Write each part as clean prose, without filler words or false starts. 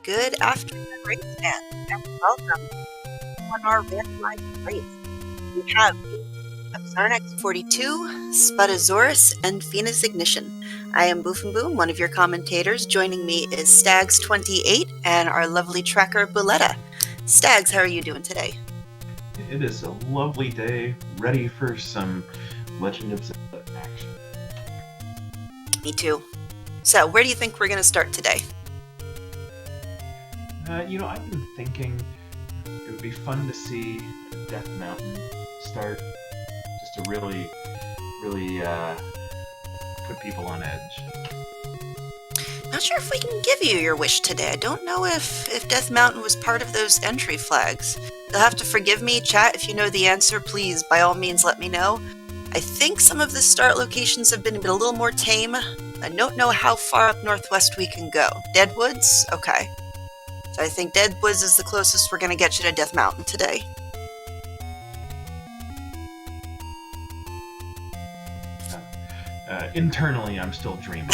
Good afternoon, race fans, and welcome to Z1R Randomizer race. We have Xarnax42, Spudozaurus, and Venus Ignition. I am Boof and Boom, one of your commentators. Joining me is Stags28 and our lovely tracker, Buletta. Stags, how are you doing today? It is a lovely day, ready for some Legend of Zelda action. Me too. So, where do you think we're going to start today? I've been thinking it would be fun to see Death Mountain start, just to really put people on edge. Not sure if we can give you your wish today. I don't know if Death Mountain was part of those entry flags. You'll have to forgive me, chat. If you know the answer, please, by all means, let me know. I think some of the start locations have been a little more tame. I don't know how far up northwest we can go. Deadwoods? Okay. So I think Deadwoods is the closest we're going to get you to Death Mountain today. Internally, I'm still dreaming.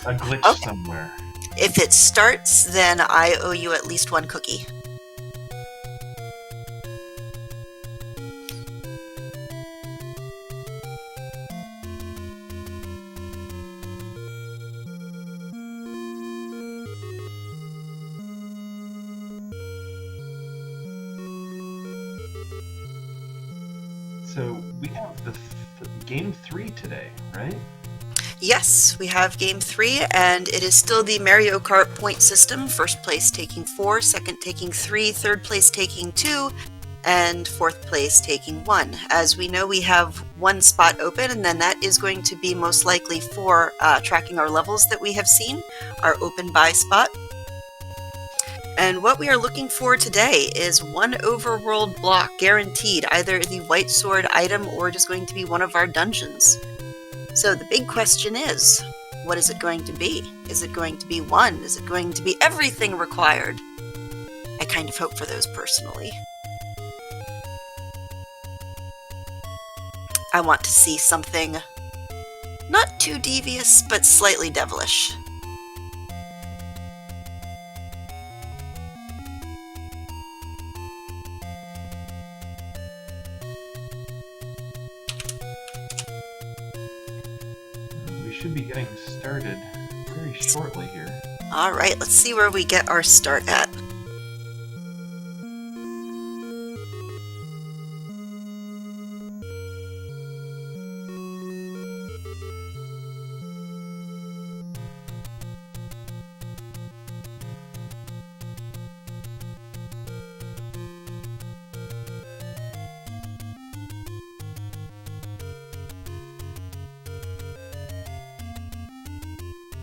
A glitch Okay. somewhere. If it starts, then I owe you at least one cookie. So we have the game 3 today, right? Yes, we have Game 3, and it is still the Mario Kart point system. First place taking 4, second taking 3, third place taking 2, and fourth place taking 1. As we know, we have one spot open, and then that is going to be most likely for tracking our levels that we have seen, our open buy spot. And what we are looking for today is one overworld block guaranteed, either the white sword item or just going to be one of our dungeons. So the big question is, what is it going to be? Is it going to be one? Is it going to be everything required? I kind of hope for those personally. I want to see something not too devious, but slightly devilish. We should be getting started very shortly here. All right, let's see where we get our start at.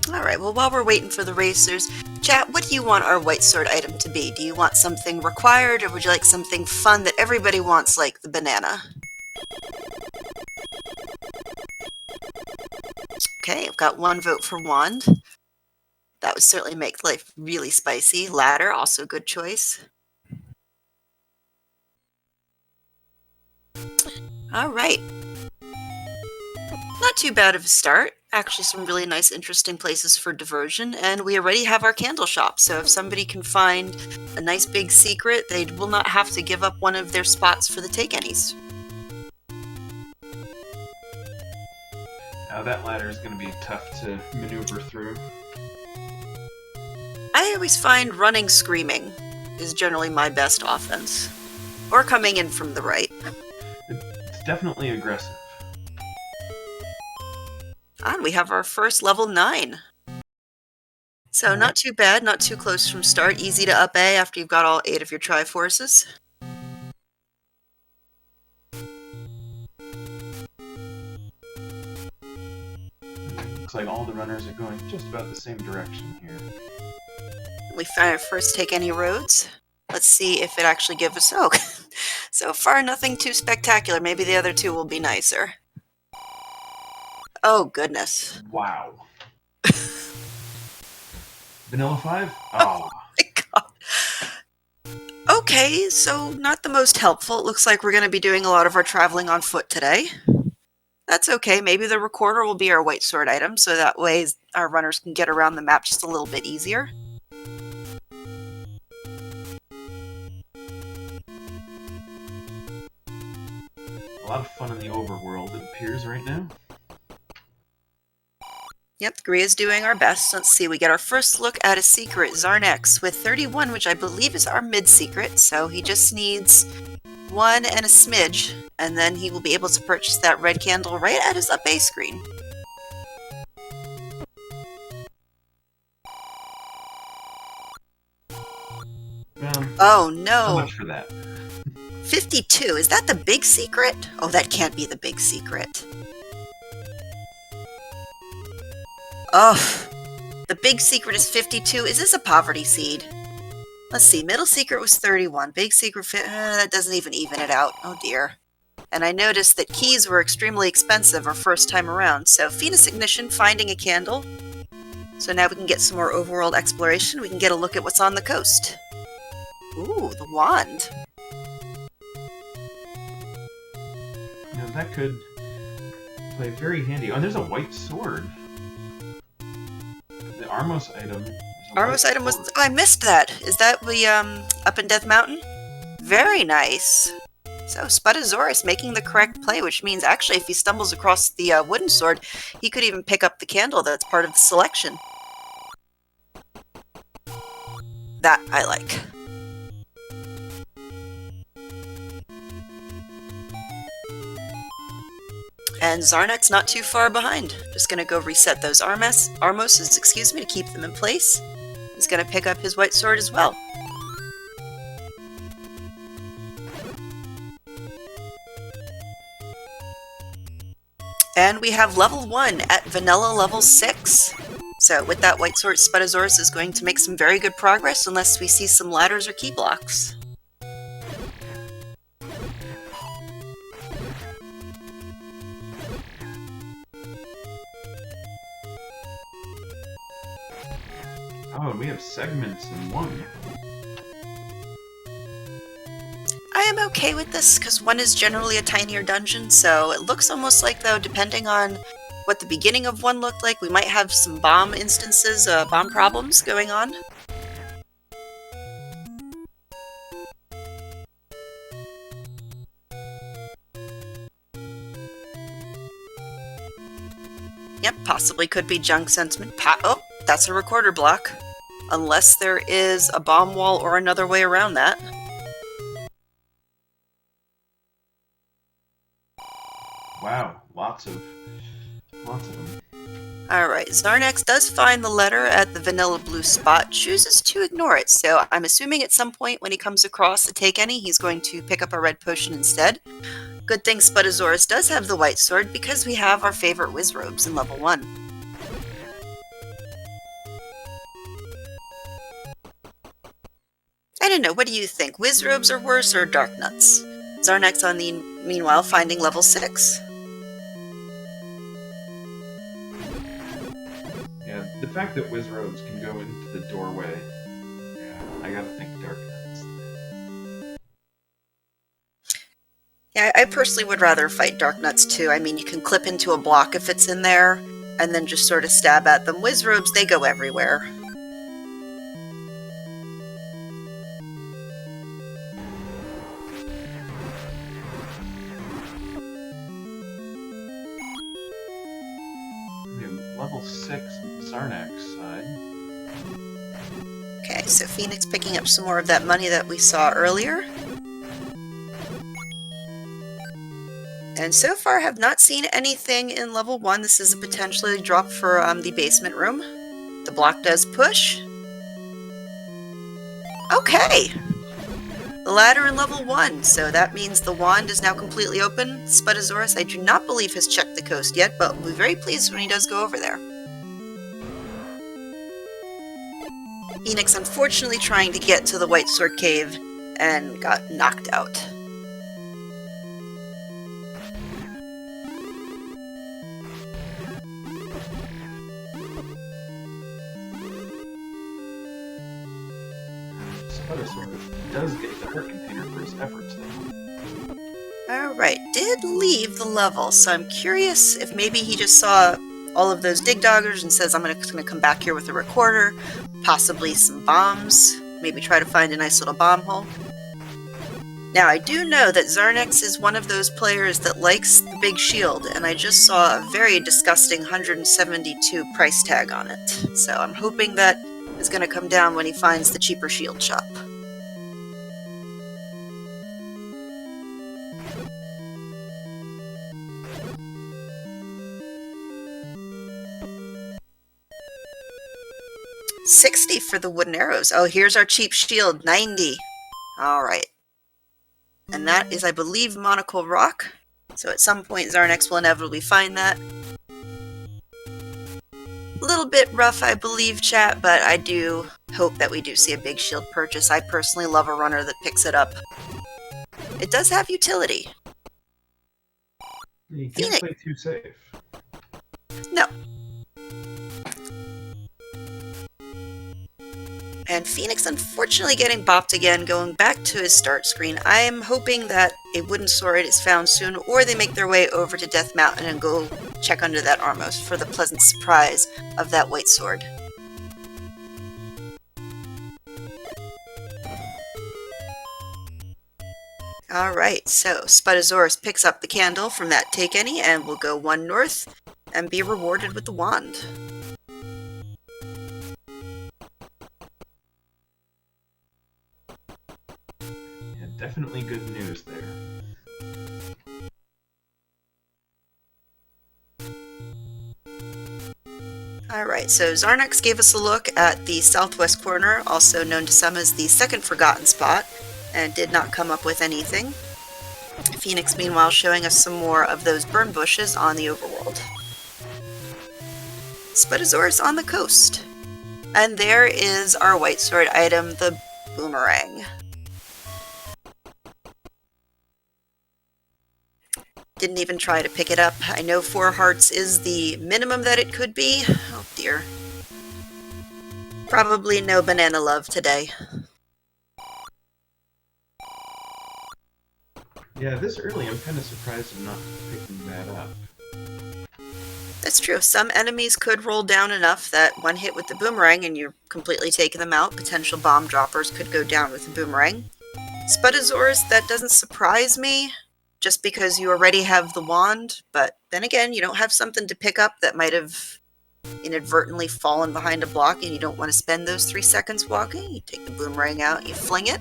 Alright, well, while we're waiting for the racers, chat, what do you want our white sword item to be? Do you want something required, or would you like something fun that everybody wants, like the banana? Okay, I've got one vote for wand. That would certainly make life really spicy. Ladder, also a good choice. Alright. Not too bad of a start. Actually, some really nice, interesting places for diversion, and we already have our candle shop, so if somebody can find a nice big secret, they will not have to give up one of their spots for the take-any's. Now that ladder is going to be tough to maneuver through. I always find running screaming is generally my best offense. Or coming in from the right. It's definitely aggressive. And we have our first level 9. So not too bad, not too close from start. Easy to up A after you've got all 8 of your triforces. Looks like all the runners are going just about the same direction here. We first take any roads. Let's see if it actually gives us... Oh, so far nothing too spectacular. Maybe the other two will be nicer. Oh, goodness. Wow. Vanilla 5? Oh. My God. Okay, so not the most helpful. It looks like we're going to be doing a lot of our traveling on foot today. That's okay. Maybe the recorder will be our white sword item, so that way our runners can get around the map just a little bit easier. a lot of fun in the overworld, it appears, right now. Yep, Gria's doing our best. Let's see, we get our first look at a secret, Xarnax, with 31, which I believe is our mid-secret, so he just needs 1 and a smidge, and then he will be able to purchase that red candle right at his up A screen. Oh no! So much for that. 52, is that the big secret? Oh, that can't be the big secret. Oh, the big secret is 52. Is this a poverty seed? Let's see, middle secret was 31. Big secret, that doesn't even it out. Oh dear. And I noticed that keys were extremely expensive our first time around, so Phoenix Ignition, finding a candle. So now we can get some more overworld exploration. We can get a look at what's on the coast. Ooh, the wand. Now that could play very handy. Oh, there's a white sword. The Armos item. Armos item was... Oh, I missed that. Is that the, up in Death Mountain? Very nice. So, Spudozaurus making the correct play, which means actually if he stumbles across the wooden sword, he could even pick up the candle that's part of the selection. That I like. And Xarnax not too far behind. Just gonna go reset those Armoses, excuse me, to keep them in place. He's gonna pick up his white sword as well. And we have level 1 at vanilla level 6. So with that white sword, Spudozaurus is going to make some very good progress unless we see some ladders or key blocks. Oh, and we have segments in one. I am okay with this, because 1 is generally a tinier dungeon, so it looks almost like, though, depending on what the beginning of 1 looked like, we might have some bomb instances, bomb problems going on. Yep, possibly could be junk sentiment. Oh, that's a recorder block. Unless there is a bomb wall or another way around that. Wow, lots of them. Alright, Xarnax does find the letter at the vanilla blue spot, chooses to ignore it, so I'm assuming at some point when he comes across the Take Any, he's going to pick up a red potion instead. Good thing Spudozaurus does have the white sword, because we have our favorite Wizrobes in level 1. I don't know, what do you think? Wizrobes are worse or Dark Nuts? Xarnax on the meanwhile finding level 6. Yeah, the fact that Wizrobes can go into the doorway, I gotta think Dark Nuts. Yeah, I personally would rather fight Dark Nuts too. I mean, you can clip into a block if it's in there, and then just sort of stab at them. Wizrobes, they go everywhere. Level 6 Xarnax side. Okay, so Phoenix picking up some more of that money that we saw earlier. And so far have not seen anything in level 1. This is a potentially drop for the basement room. The block does push. Okay! The ladder in level 1, so that means the wand is now completely open. Spudozaurus, I do not believe, has checked the coast yet, but we'll be very pleased when he does go over there. Phoenix unfortunately trying to get to the White Sword Cave and got knocked out. Spudozaurus does get the hurt container for his efforts, though. Alright, did leave the level, so I'm curious if maybe he just saw all of those dig doggers and says, I'm gonna come back here with a recorder, possibly some bombs, maybe try to find a nice little bomb hole. Now, I do know that Xarnax is one of those players that likes the big shield, and I just saw a very disgusting 172 price tag on it. So I'm hoping that is going to come down when he finds the cheaper shield shop. $60 for the wooden arrows. Oh, here's our cheap shield, $90. Alright. And that is, I believe, Monocle Rock. So at some point Xarnax will inevitably find that. A little bit rough, I believe, chat, but I do hope that we do see a big shield purchase. I personally love a runner that picks it up. It does have utility. You can't play too safe. No. And Phoenix unfortunately getting bopped again, going back to his start screen. I am hoping that a wooden sword is found soon, or they make their way over to Death Mountain and go check under that armos for the pleasant surprise of that white sword. Alright, so Spudozaurus picks up the candle from that Take Any and will go one north and be rewarded with the wand. Definitely good news there. Alright, so Xarnax gave us a look at the southwest corner, also known to some as the second forgotten spot, and did not come up with anything. Phoenix, meanwhile, showing us some more of those burn bushes on the overworld. Spudozaurus on the coast. And there is our white sword item, the boomerang. Didn't even try to pick it up. I know 4 hearts is the minimum that it could be. Oh dear. Probably no banana love today. Yeah, this early I'm kind of surprised I'm not picking that up. That's true. Some enemies could roll down enough that one hit with the boomerang and you're completely taking them out. Potential bomb droppers could go down with the boomerang. Spudozaurus, that doesn't surprise me, just because you already have the wand, but then again, you don't have something to pick up that might have inadvertently fallen behind a block and you don't want to spend those 3 seconds walking. You take the boomerang out, you fling it.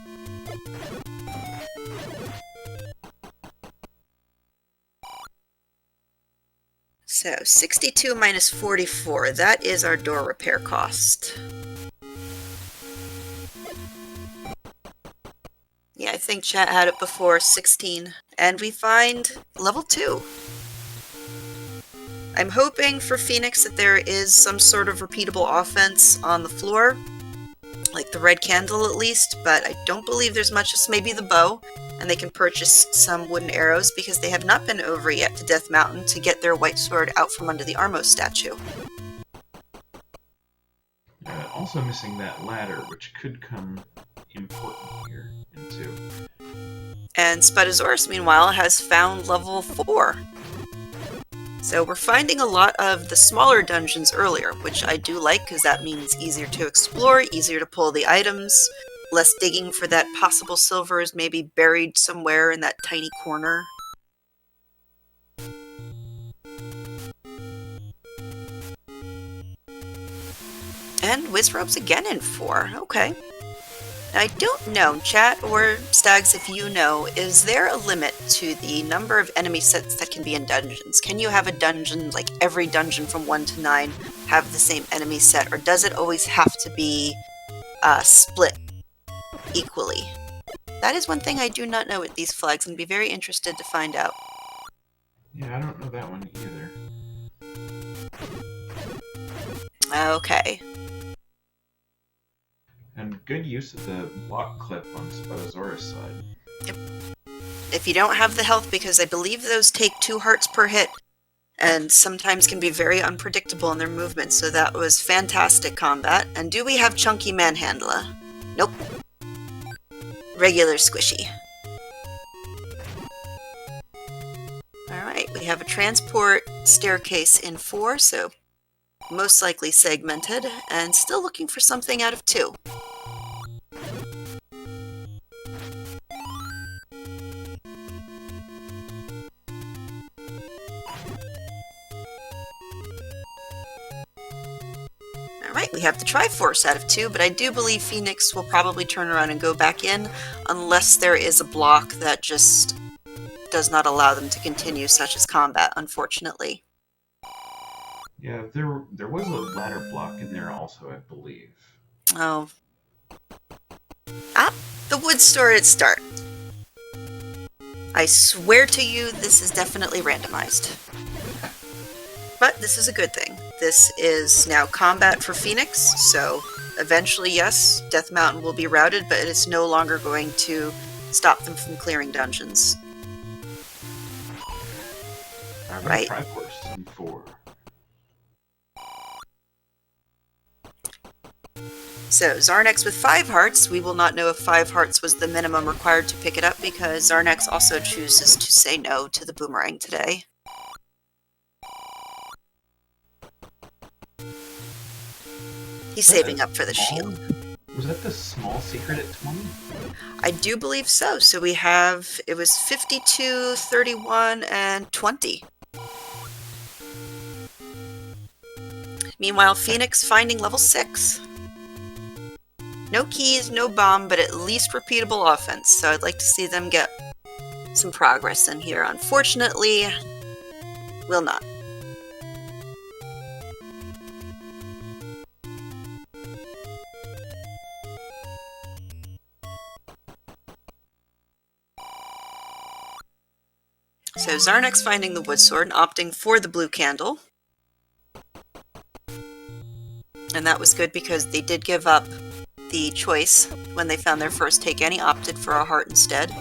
So 62 minus 44, that is our door repair cost. Yeah, I think chat had it before, 16. And we find level 2. I'm hoping for Phoenix that there is some sort of repeatable offense on the floor, like the red candle at least, but I don't believe there's much, just maybe the bow, and they can purchase some wooden arrows because they have not been over yet to Death Mountain to get their white sword out from under the Armos statue. Also missing that ladder, which could come important here into. And Spudozaurus, meanwhile, has found level 4. So we're finding a lot of the smaller dungeons earlier, which I do like because that means easier to explore, easier to pull the items, less digging for that possible silver is maybe buried somewhere in that tiny corner. And Wizrobes again in 4. Okay. I don't know, chat or Stags, if you know, is there a limit to the number of enemy sets that can be in dungeons? Can you have a dungeon, like every dungeon from 1 to 9, have the same enemy set, or does it always have to be split equally? That is one thing I do not know with these flags, and be very interested to find out. Yeah, I don't know that one either. Okay. And good use of the block clip on Spudozaurus' side. Yep. If you don't have the health, because I believe those take 2 hearts per hit, and sometimes can be very unpredictable in their movement, so that was fantastic combat. And do we have Chunky Manhandler? Nope. Regular Squishy. Alright, we have a transport staircase in 4, so most likely segmented, and still looking for something out of 2. We have the triforce out of 2, but I do believe Phoenix will probably turn around and go back in unless there is a block that just does not allow them to continue, such as combat, unfortunately. Yeah, there was a ladder block in there also, I believe. Oh. Ah, the wood store at start. I swear to you, this is definitely randomized. But this is a good thing. This is now combat for Phoenix, so eventually, yes, Death Mountain will be routed, but it's no longer going to stop them from clearing dungeons. Alright. Triforce in 4. So, Xarnax with 5 hearts. We will not know if 5 hearts was the minimum required to pick it up because Xarnax also chooses to say no to the boomerang today. He's saving up for the shield. Was that the small secret at 20? I do believe so. So we have, it was 52, 31, and 20. Meanwhile, Phoenix finding level 6. No keys, no bomb, but at least repeatable offense. So I'd like to see them get some progress in here. Unfortunately, will not. So Xarnax finding the wood sword and opting for the blue candle. And that was good because they did give up the choice when they found their first take any, opted for a heart instead.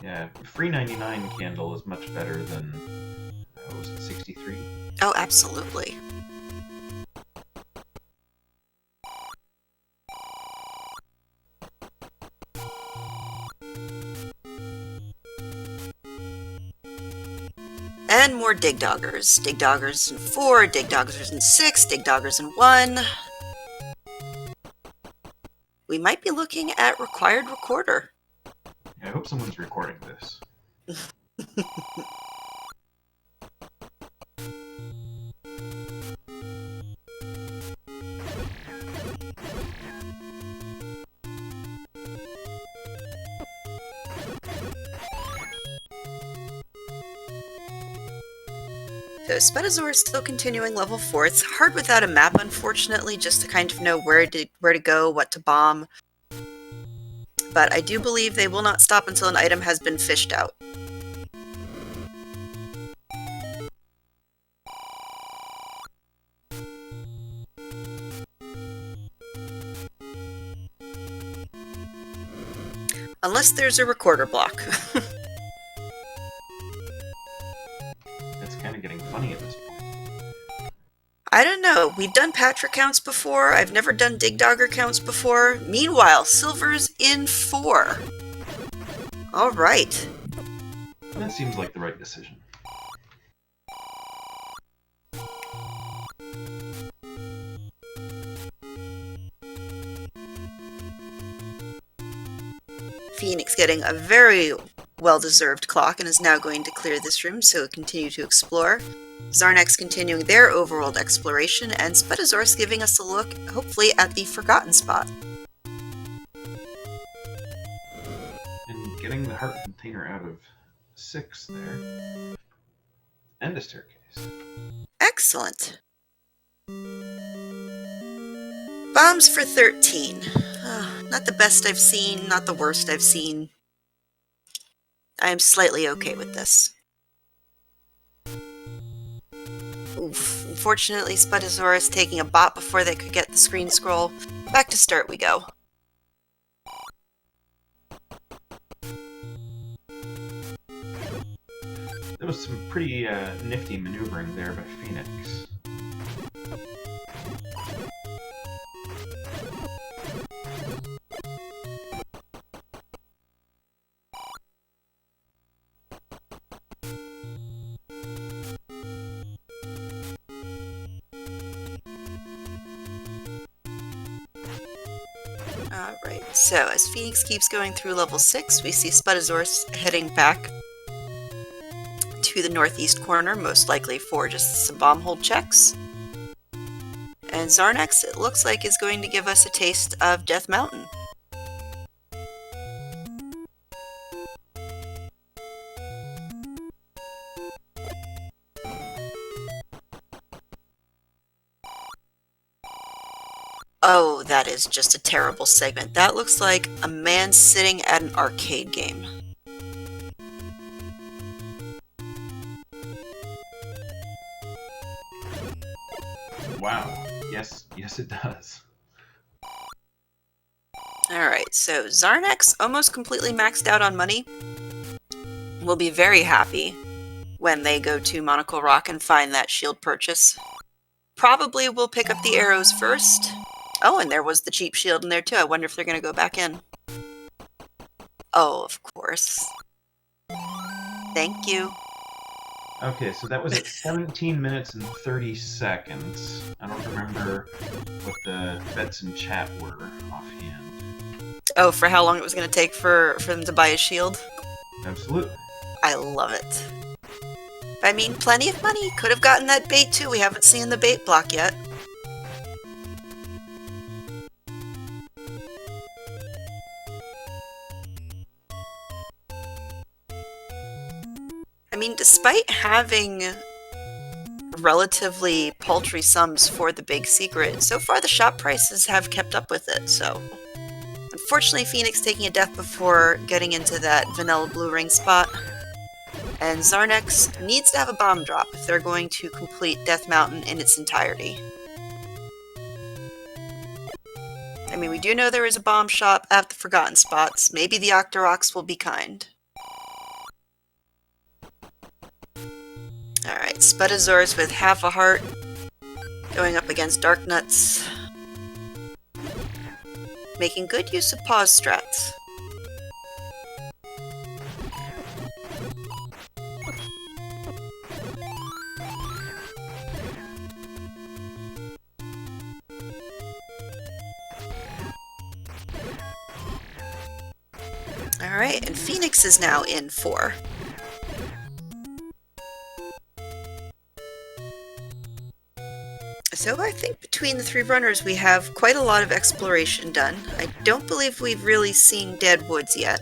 Yeah, free 99 candle is much better than, was it 63? Oh, absolutely. And more Dig Doggers. Dig Doggers in 4, Dig Doggers in 6, Dig Doggers in 1. We might be looking at required recorder. I hope someone's recording this. So Spudozaurus is still continuing level 4. It's hard without a map, unfortunately, just to kind of know where to go, what to bomb. But I do believe they will not stop until an item has been fished out. Unless there's a recorder block. It's kind of getting funny at this point. I don't know. We've done Patra counts before. I've never done Dig Dogger counts before. Meanwhile, Silver's in 4. All right. That seems like the right decision. Phoenix getting a very well-deserved clock and is now going to clear this room, so continue to explore. Xarnax continuing their overworld exploration, and Spudozaurus giving us a look, hopefully, at the forgotten spot. And getting the heart container out of 6 there. And a staircase. Excellent. Bombs for 13. Not the best I've seen, not the worst I've seen. I am slightly okay with this. Oof. Unfortunately, Spudozaurus taking a bot before they could get the screen scroll. Back to start we go. There was some pretty nifty maneuvering there by Phoenix. Alright, so as Phoenix keeps going through level 6, we see Spudozaurus heading back into the northeast corner, most likely for just some bomb hold checks. And Xarnax, it looks like, is going to give us a taste of Death Mountain. Oh, that is just a terrible segment. That looks like a man sitting at an arcade game. Wow. Yes, it does. Alright, so Xarnax, almost completely maxed out on money, will be very happy when they go to Monocle Rock and find that shield purchase. Probably will pick up the arrows first. Oh, and there was the cheap shield in there too. I wonder if they're going to go back in. Oh, of course. Thank you. Okay, so that was at 17 minutes and 30 seconds. I don't remember what the bets in chat were offhand. Oh, for how long it was going to take for them to buy a shield? Absolutely. I love it. I mean, plenty of money. Could have gotten that bait too. We haven't seen the bait block yet. I mean, despite having relatively paltry sums for the big secret, so far the shop prices have kept up with it, so... Unfortunately, Phoenix taking a death before getting into that vanilla blue ring spot. And Xarnax needs to have a bomb drop if they're going to complete Death Mountain in its entirety. I mean, we do know there is a bomb shop at the Forgotten Spots. Maybe the Octoroks will be kind. Alright, Spudozaurus with half a heart, going up against Darknuts. Making good use of pause strats. Alright, and Phoenix is now in 4. So I think between the three runners we have quite a lot of exploration done. I don't believe we've really seen Dead Woods yet.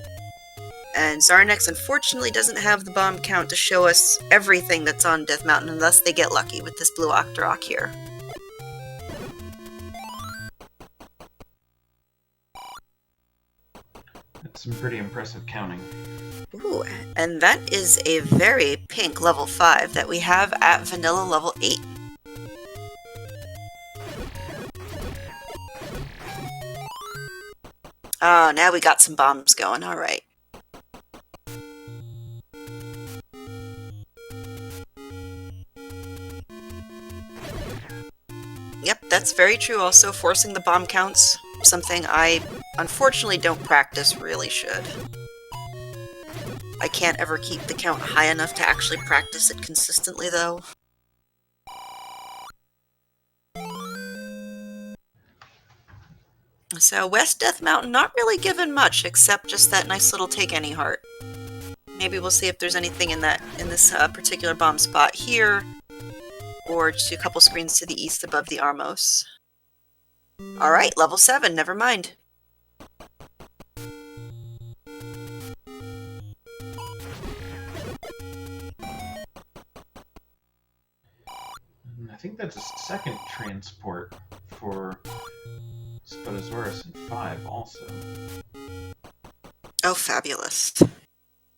And Xarnax unfortunately doesn't have the bomb count to show us everything that's on Death Mountain unless they get lucky with this blue Octorok here. That's some pretty impressive counting. Ooh, and that is a very pink level 5 that we have at vanilla level 8. Oh, now we got some bombs going, alright. Yep, that's very true. Also, forcing the bomb counts, something I unfortunately don't practice, really should. I can't ever keep the count high enough to actually practice it consistently, though. So, West Death Mountain not really given much, except just that nice little take any heart. Maybe we'll see if there's anything in this particular bomb spot here, or just a couple screens to the east above the Armos. Alright, level 7, never mind. I think that's a second transport for Spudozaurus in 5 also. Oh, fabulous.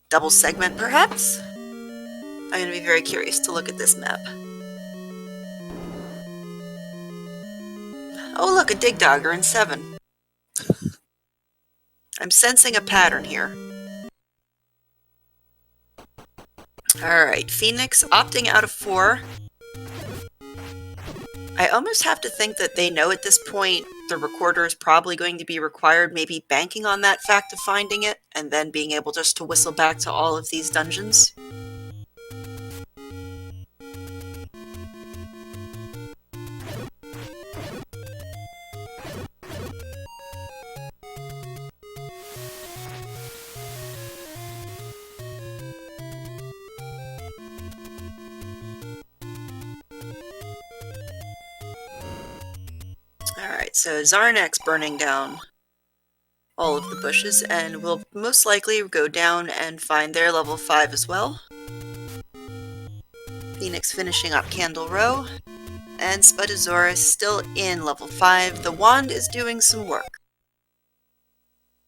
Double segment, perhaps? I'm going to be very curious to look at this map. Oh, look, a Dig Dogger in 7. I'm sensing a pattern here. Alright, Phoenix opting out of 4. I almost have to think that they know at this point the recorder is probably going to be required, maybe banking on that fact of finding it, and then being able just to whistle back to all of these dungeons. Alright, so Xarnax burning down all of the bushes, and we'll most likely go down and find their level 5 as well. Phoenix finishing up Candle Row, and Spudozaurus still in level 5. The wand is doing some work.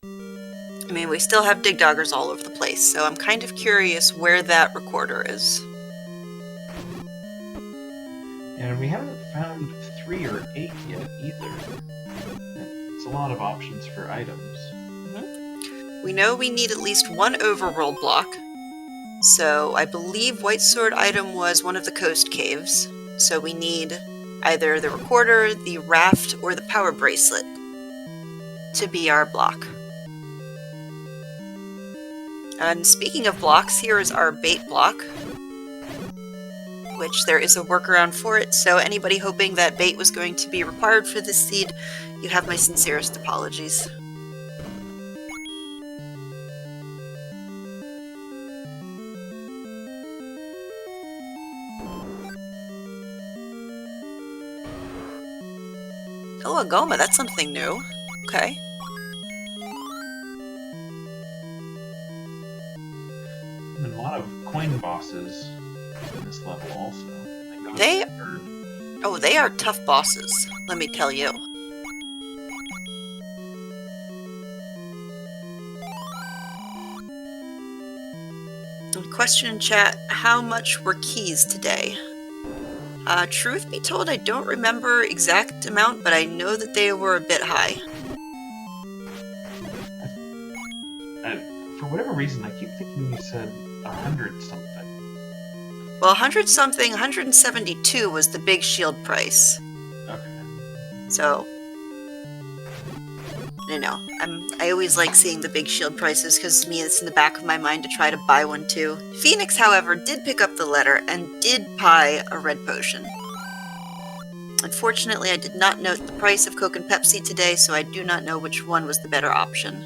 I mean, we still have dig doggers all over the place, so I'm kind of curious where that recorder is. And we haven't found 3 or 8 yet either. It's a lot of options for items. We know we need at least one overworld block, so I believe White Sword item was one of the coast caves, so we need either the recorder, the raft, or the power bracelet to be our block. And speaking of blocks, here is our bait block, which there is a workaround for it, so anybody hoping that bait was going to be required for this seed, you have my sincerest apologies. Oh, a Goma, that's something new. Okay. And a lot of coin bosses in this level also. They are tough bosses, let me tell you. Question in chat, how much were keys today? Truth be told, I don't remember exact amount, but I know that they were a bit high. For whatever reason, I keep thinking you said 100 something. Well, 100 something, 172 was the big shield price. Okay. So, I always like seeing the big shield prices because to me it's in the back of my mind to try to buy one too. Phoenix, however, did pick up the letter and did buy a red potion. Unfortunately, I did not note the price of Coke and Pepsi today, so I do not know which one was the better option.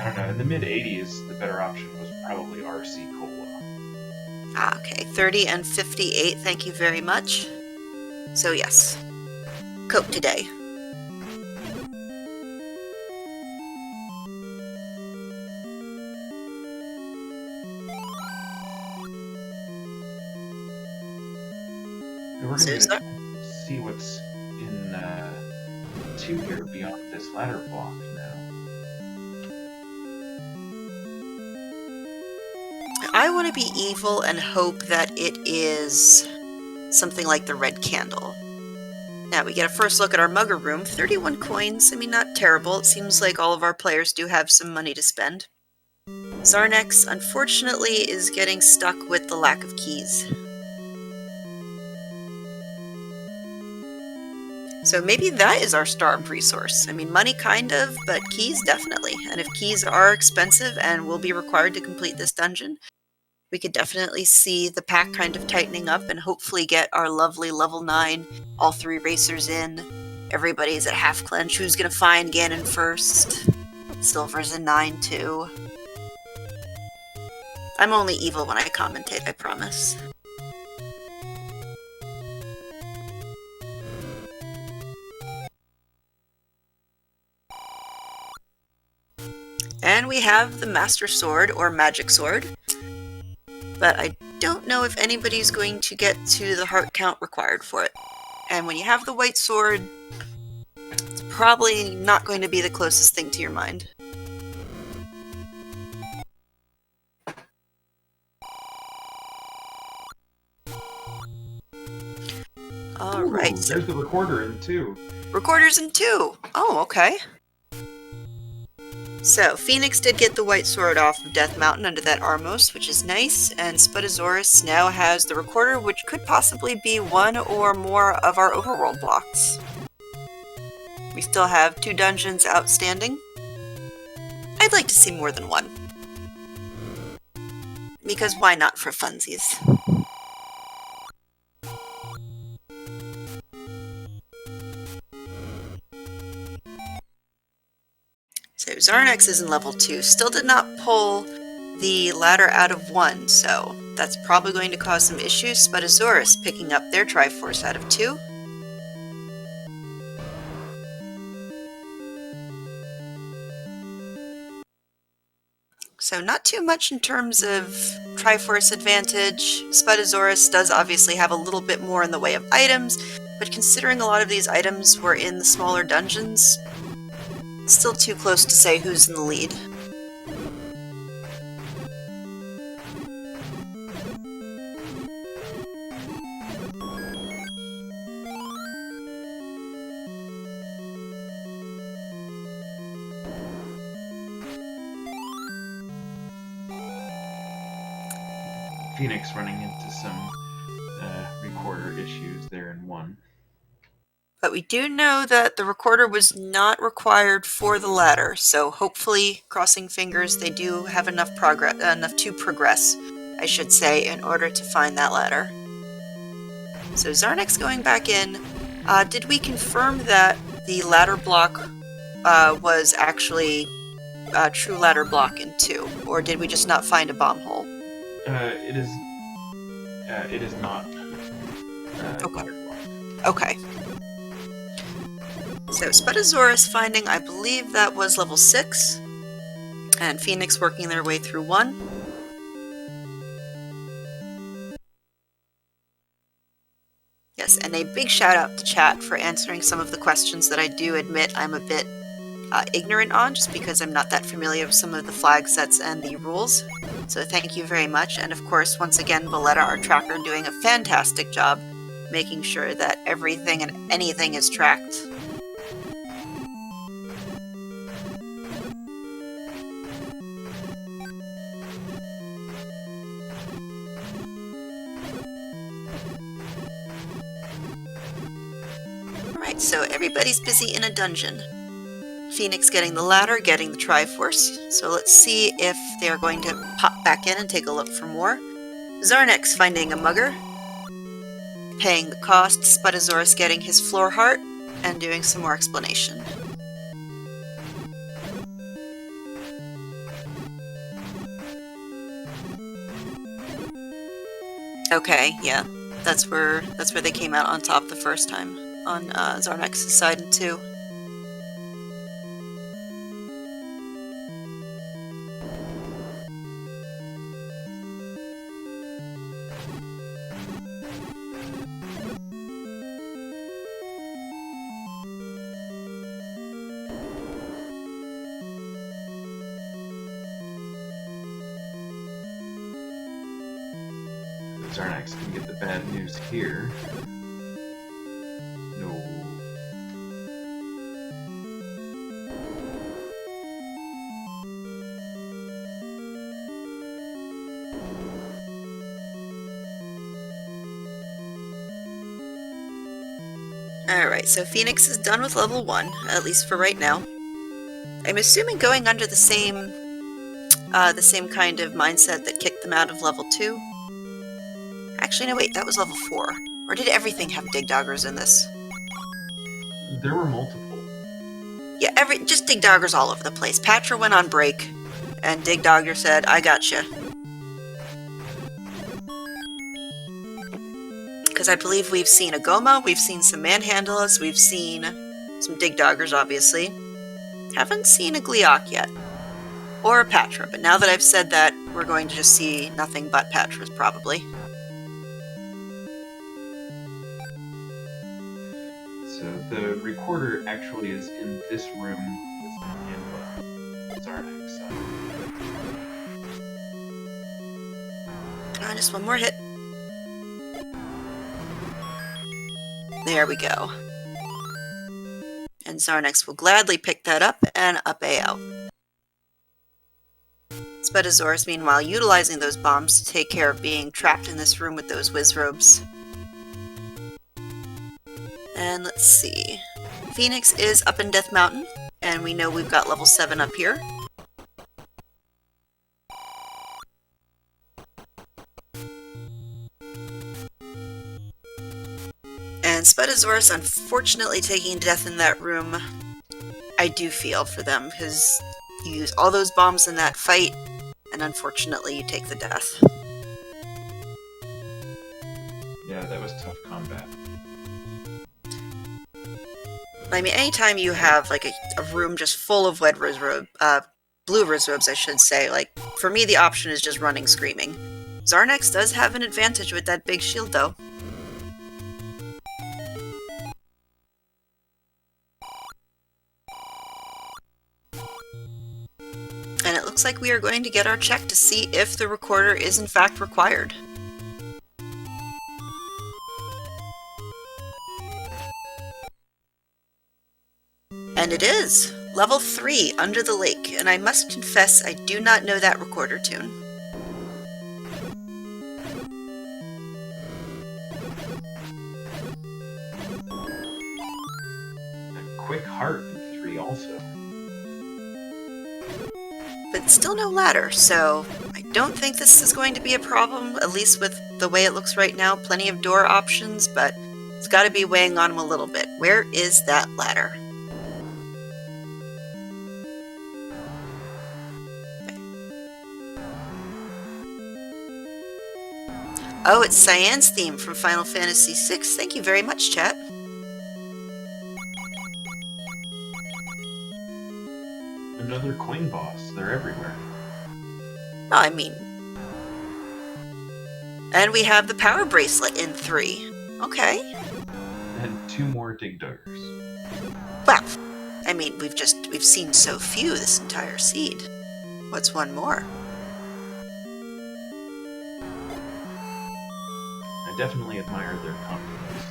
I don't know, in the mid-80s, the better option was probably RC Cola. Okay, 30 and 58, thank you very much. So yes, Coke today. We're going to see what's in 2 here beyond this ladder block now. I want to be evil and hope that it is something like the red candle. Now we get a first look at our mugger room. 31 coins, I mean, not terrible. It seems like all of our players do have some money to spend. Xarnax, unfortunately, is getting stuck with the lack of keys. So maybe that is our starved resource. I mean, money kind of, but keys definitely. And if keys are expensive and will be required to complete this dungeon, we could definitely see the pack kind of tightening up and hopefully get our lovely level 9, all 3 racers in. Everybody's at half clench. Who's going to find Ganon first? Silver's in 9 too. I'm only evil when I commentate, I promise. And we have the Master Sword, or Magic Sword. But I don't know if anybody's going to get to the heart count required for it. And when you have the White Sword, it's probably not going to be the closest thing to your mind. Alright, so there's the recorder in 2. Recorder's in 2! Oh, okay. So, Phoenix did get the White Sword off of Death Mountain under that Armos, which is nice, and Spudozaurus now has the recorder, which could possibly be one or more of our Overworld blocks. We still have 2 dungeons outstanding. I'd like to see more than one. Because why not for funsies? So Xarnax is in level 2. Still did not pull the ladder out of 1, so that's probably going to cause some issues. Spudozaurus picking up their triforce out of 2. So not too much in terms of triforce advantage. Spudozaurus does obviously have a little bit more in the way of items, but considering a lot of these items were in the smaller dungeons, still too close to say who's in the lead. Phoenix running into some recorder issues there in 1. But we do know that the recorder was not required for the ladder, so hopefully, crossing fingers, they do have enough to progress, I should say, in order to find that ladder. So Xarnax going back in. Did we confirm that the ladder block was actually a true ladder block in 2, or did we just not find a bomb hole? It is not. Okay. Okay. So Spudozaurus finding, I believe that was level 6, and Phoenix working their way through 1. Yes, and a big shout out to chat for answering some of the questions that I do admit I'm a bit ignorant on, just because I'm not that familiar with some of the flag sets and the rules. So thank you very much, and of course, once again, Valletta, our tracker, doing a fantastic job making sure that everything and anything is tracked. Alright, so everybody's busy in a dungeon. Phoenix getting the ladder, getting the triforce. So let's see if they're going to pop back in and take a look for more. Xarnax finding a mugger, paying the cost, Spudozaurus getting his floor heart, and doing some more explanation. Okay, yeah, that's where they came out on top the first time on Xarnax's side in 2. Xarnax can get the bad news here. No. Alright, so Phoenix is done with level 1, at least for right now. I'm assuming going under the same kind of mindset that kicked them out of level 2. Actually, no, wait, that was level 4. Or did everything have dig doggers in this? There were multiple. Yeah, just dig doggers all over the place. Patra went on break, and Dig Dogger said, I gotcha. Because I believe we've seen a Goma, we've seen some Manhandlas, we've seen some Dig Doggers, obviously. Haven't seen a Gleeok yet. Or a Patra, but now that I've said that, we're going to just see nothing but Patras, probably. So the recorder actually is in this room with Manhandla. Xarnax. Just one more hit. There we go. And Xarnax will gladly pick that up and up A out. Spudozaurus, meanwhile, utilizing those bombs to take care of being trapped in this room with those Wizrobes. And let's see. Phoenix is up in Death Mountain, and we know we've got level 7 up here. And Spudozaurus unfortunately taking death in that room I do feel for them, because you use all those bombs in that fight, and unfortunately you take the death. Yeah, that was tough combat. I mean, anytime you have like a room just full of blue reserves, I should say, like, for me the option is just running screaming. Xarnax does have an advantage with that big shield, though. And it looks like we are going to get our check to see if the recorder is in fact required. And it is! Level 3, Under the Lake, and I must confess I do not know that recorder tune. A quick heart in 3 also. But still no ladder, so I don't think this is going to be a problem, at least with the way it looks right now. Plenty of door options, but it's got to be weighing on him a little bit. Where is that ladder? Oh, it's Cyan's theme from Final Fantasy VI. Thank you very much, chat. Another coin boss. They're everywhere. Oh, I mean... And we have the power bracelet in 3. Okay. And 2 more dig duggers. Well, I mean, we've seen so few this entire seed. What's one more? I definitely admire their confidence.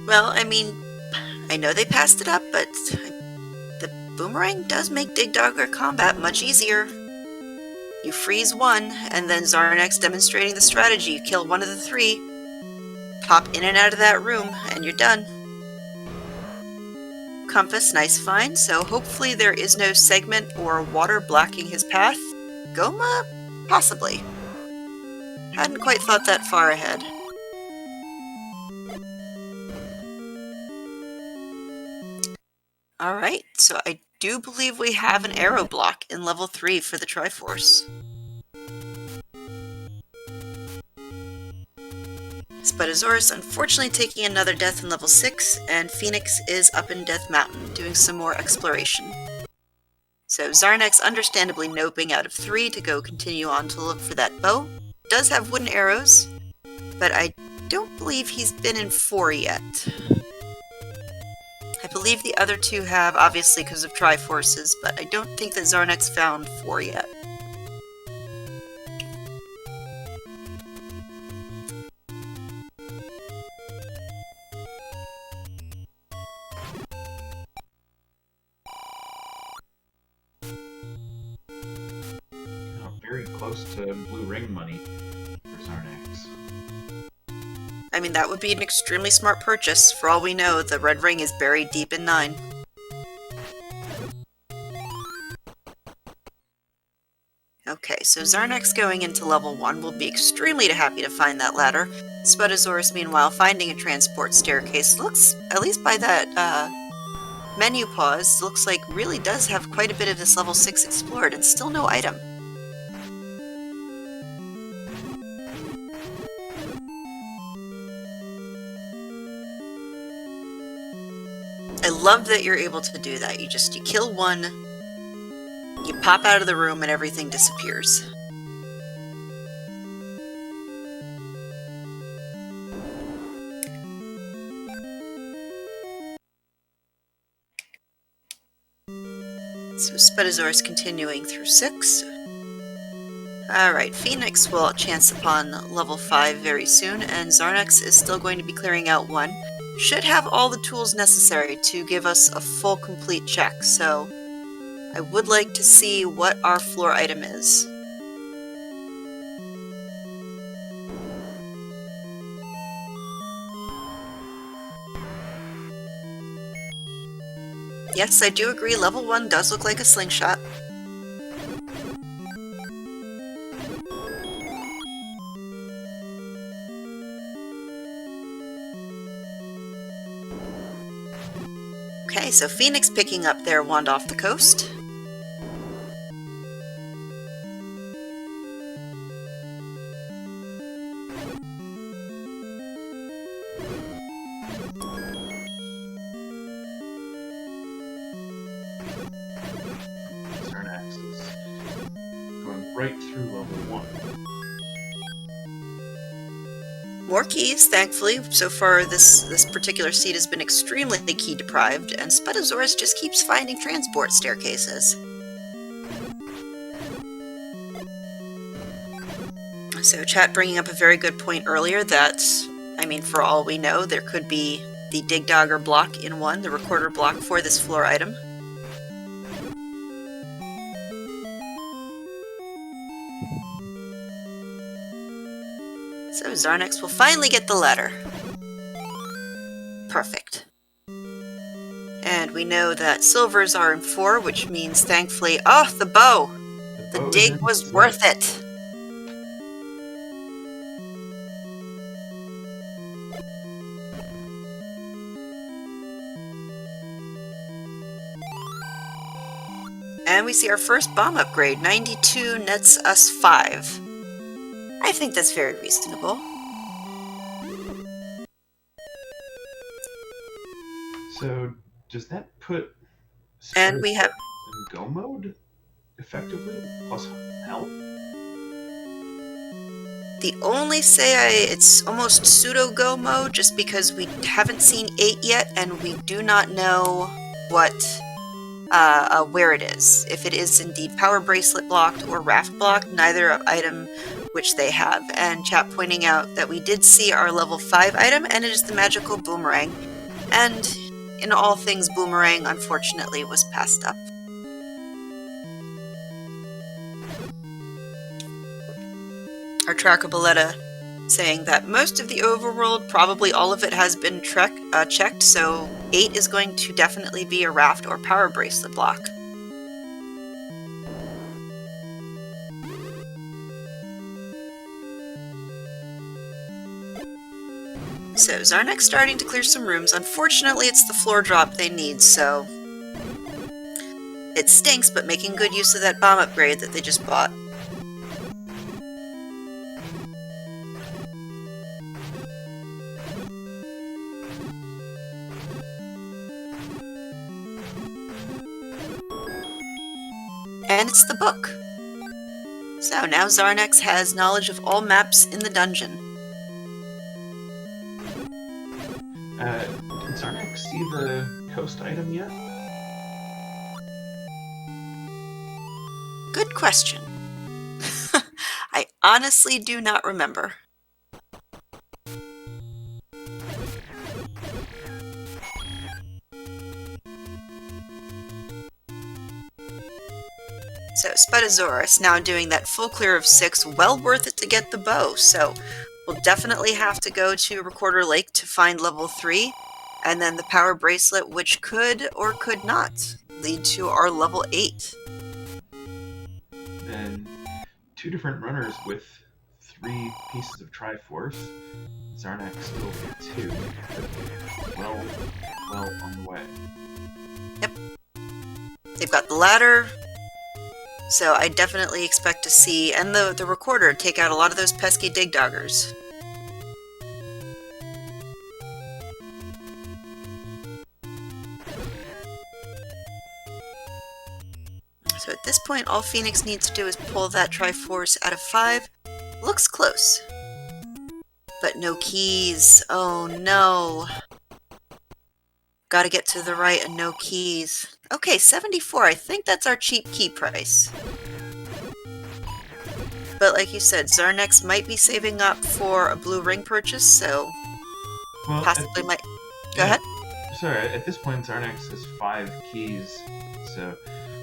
Well, I mean, I know they passed it up, but the boomerang does make dig dogger combat much easier. You freeze one, and then Xarnax demonstrating the strategy. You kill one of the 3, pop in and out of that room, and you're done. Compass, nice find, so hopefully there is no segment or water blocking his path. Goma? Possibly. Hadn't quite thought that far ahead. Alright, so I do believe we have an arrow block in level 3 for the Triforce. Spudozaurus unfortunately taking another death in level 6, and Phoenix is up in Death Mountain doing some more exploration. So Xarnax understandably noping out of 3 to go continue on to look for that bow. Does have wooden arrows, but I don't believe he's been in 4 yet. I believe the other 2 have, obviously because of Triforces, but I don't think that Xarnax found 4 yet. Very close to blue ring money for Xarnax. I mean, that would be an extremely smart purchase. For all we know, the red ring is buried deep in 9. Okay, so Xarnax going into level 1 will be extremely happy to find that ladder. Spudozaurus, meanwhile, finding a transport staircase. Looks, at least by that menu pause, looks like really does have quite a bit of this level 6 explored, and still no item. I love that you're able to do that. You kill one, you pop out of the room, and everything disappears. So Spudozaurus continuing through 6. Alright, Phoenix will chance upon level 5 very soon, and Xarnax is still going to be clearing out 1. Should have all the tools necessary to give us a full complete check, so I would like to see what our floor item is. Yes, I do agree, level 1 does look like a slingshot. Okay, so Phoenix picking up their wand off the coast. Xarnax is going right through level 1. More keys, thankfully. So far, this particular seed has been extremely key deprived, and Spudozaurus just keeps finding transport staircases. So chat bringing up a very good point earlier that, I mean, for all we know, there could be the Dig Dogger block in one, the recorder block for this floor item. So Xarnax will finally get the letter. Perfect. And we know that silvers are in 4, which means thankfully, oh, the bow! The dig was worth it! And we see our first bomb upgrade. 92 nets us 5. I think that's very reasonable. So, does that put And we have in go mode effectively plus health? the only say it's almost pseudo go mode just because we haven't seen 8 yet and we do not know what where it is. If it is indeed power bracelet blocked or raft blocked, neither item which they have. And chat pointing out that we did see our level 5 item, and it is the magical boomerang. And in all things boomerang, unfortunately, was passed up. Our Trackabilitta saying that most of the overworld, probably all of it, has been checked, so 8 is going to definitely be a raft or power bracelet block. So Xarnax starting to clear some rooms. Unfortunately, it's the floor drop they need, so it stinks, but making good use of that bomb upgrade that they just bought. And it's the book. So now Xarnax has knowledge of all maps in the dungeon. Did Xarnax see the coast item yet? Good question. I honestly do not remember. So Spudozaurus now doing that full clear of 6, well worth it to get the bow. So we'll definitely have to go to Recorder Lake to find level 3, and then the power bracelet, which could or could not lead to our level 8. And 2 different runners with 3 pieces of triforce. Xarnax still with 2, but well on the way. Yep. They've got the ladder. So I definitely expect to see, and the recorder, take out a lot of those pesky dig doggers. So at this point, all Phoenix needs to do is pull that triforce out of 5. Looks close. But no keys. Oh no. Gotta get to the right and no keys. Okay, 74. I think that's our cheap key price. But like you said, Xarnax might be saving up for a blue ring purchase, so possibly might... Go ahead. Sorry, at this point Xarnax has 5 keys, so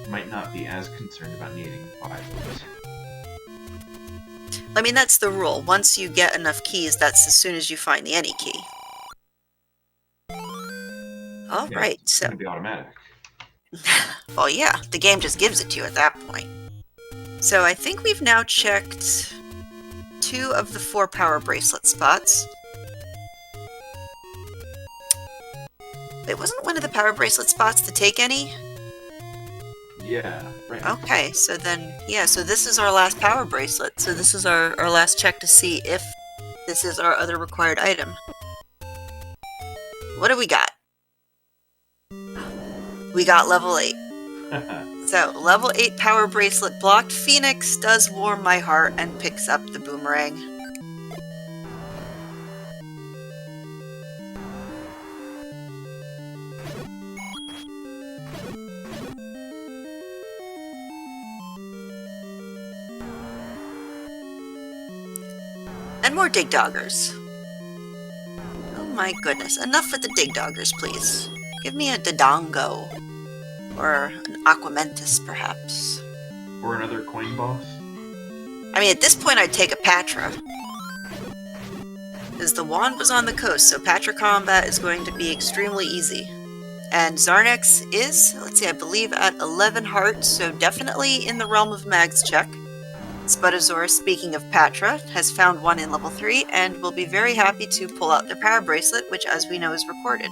might not be as concerned about needing 5 of those. I mean, that's the rule. Once you get enough keys, that's as soon as you find the any key. All right, it's so... going to be automatic. Well, yeah, the game just gives it to you at that point. So I think we've now checked 2 of the 4 power bracelet spots. Wait, wasn't one of the power bracelet spots to take any? Yeah, right next to Okay, it. so then, yeah, so this is our last power bracelet. So this is our last check to see if this is our other required item. What do we got? We got level 8. So, level 8 power bracelet blocked. Phoenix does warm my heart and picks up the boomerang. And more dig doggers. Oh my goodness. Enough with the dig doggers, please. Give me a Dodongo. Or an Aquamentus, perhaps. Or another coin boss. I mean, at this point, I'd take a Patra. Because the wand was on the coast, so Patra combat is going to be extremely easy. And Xarnax is, let's see, I believe at 11 hearts, so definitely in the realm of Mag's check. Spudozaurus, speaking of Patra, has found one in level 3 and will be very happy to pull out their power bracelet, which as we know is recorded.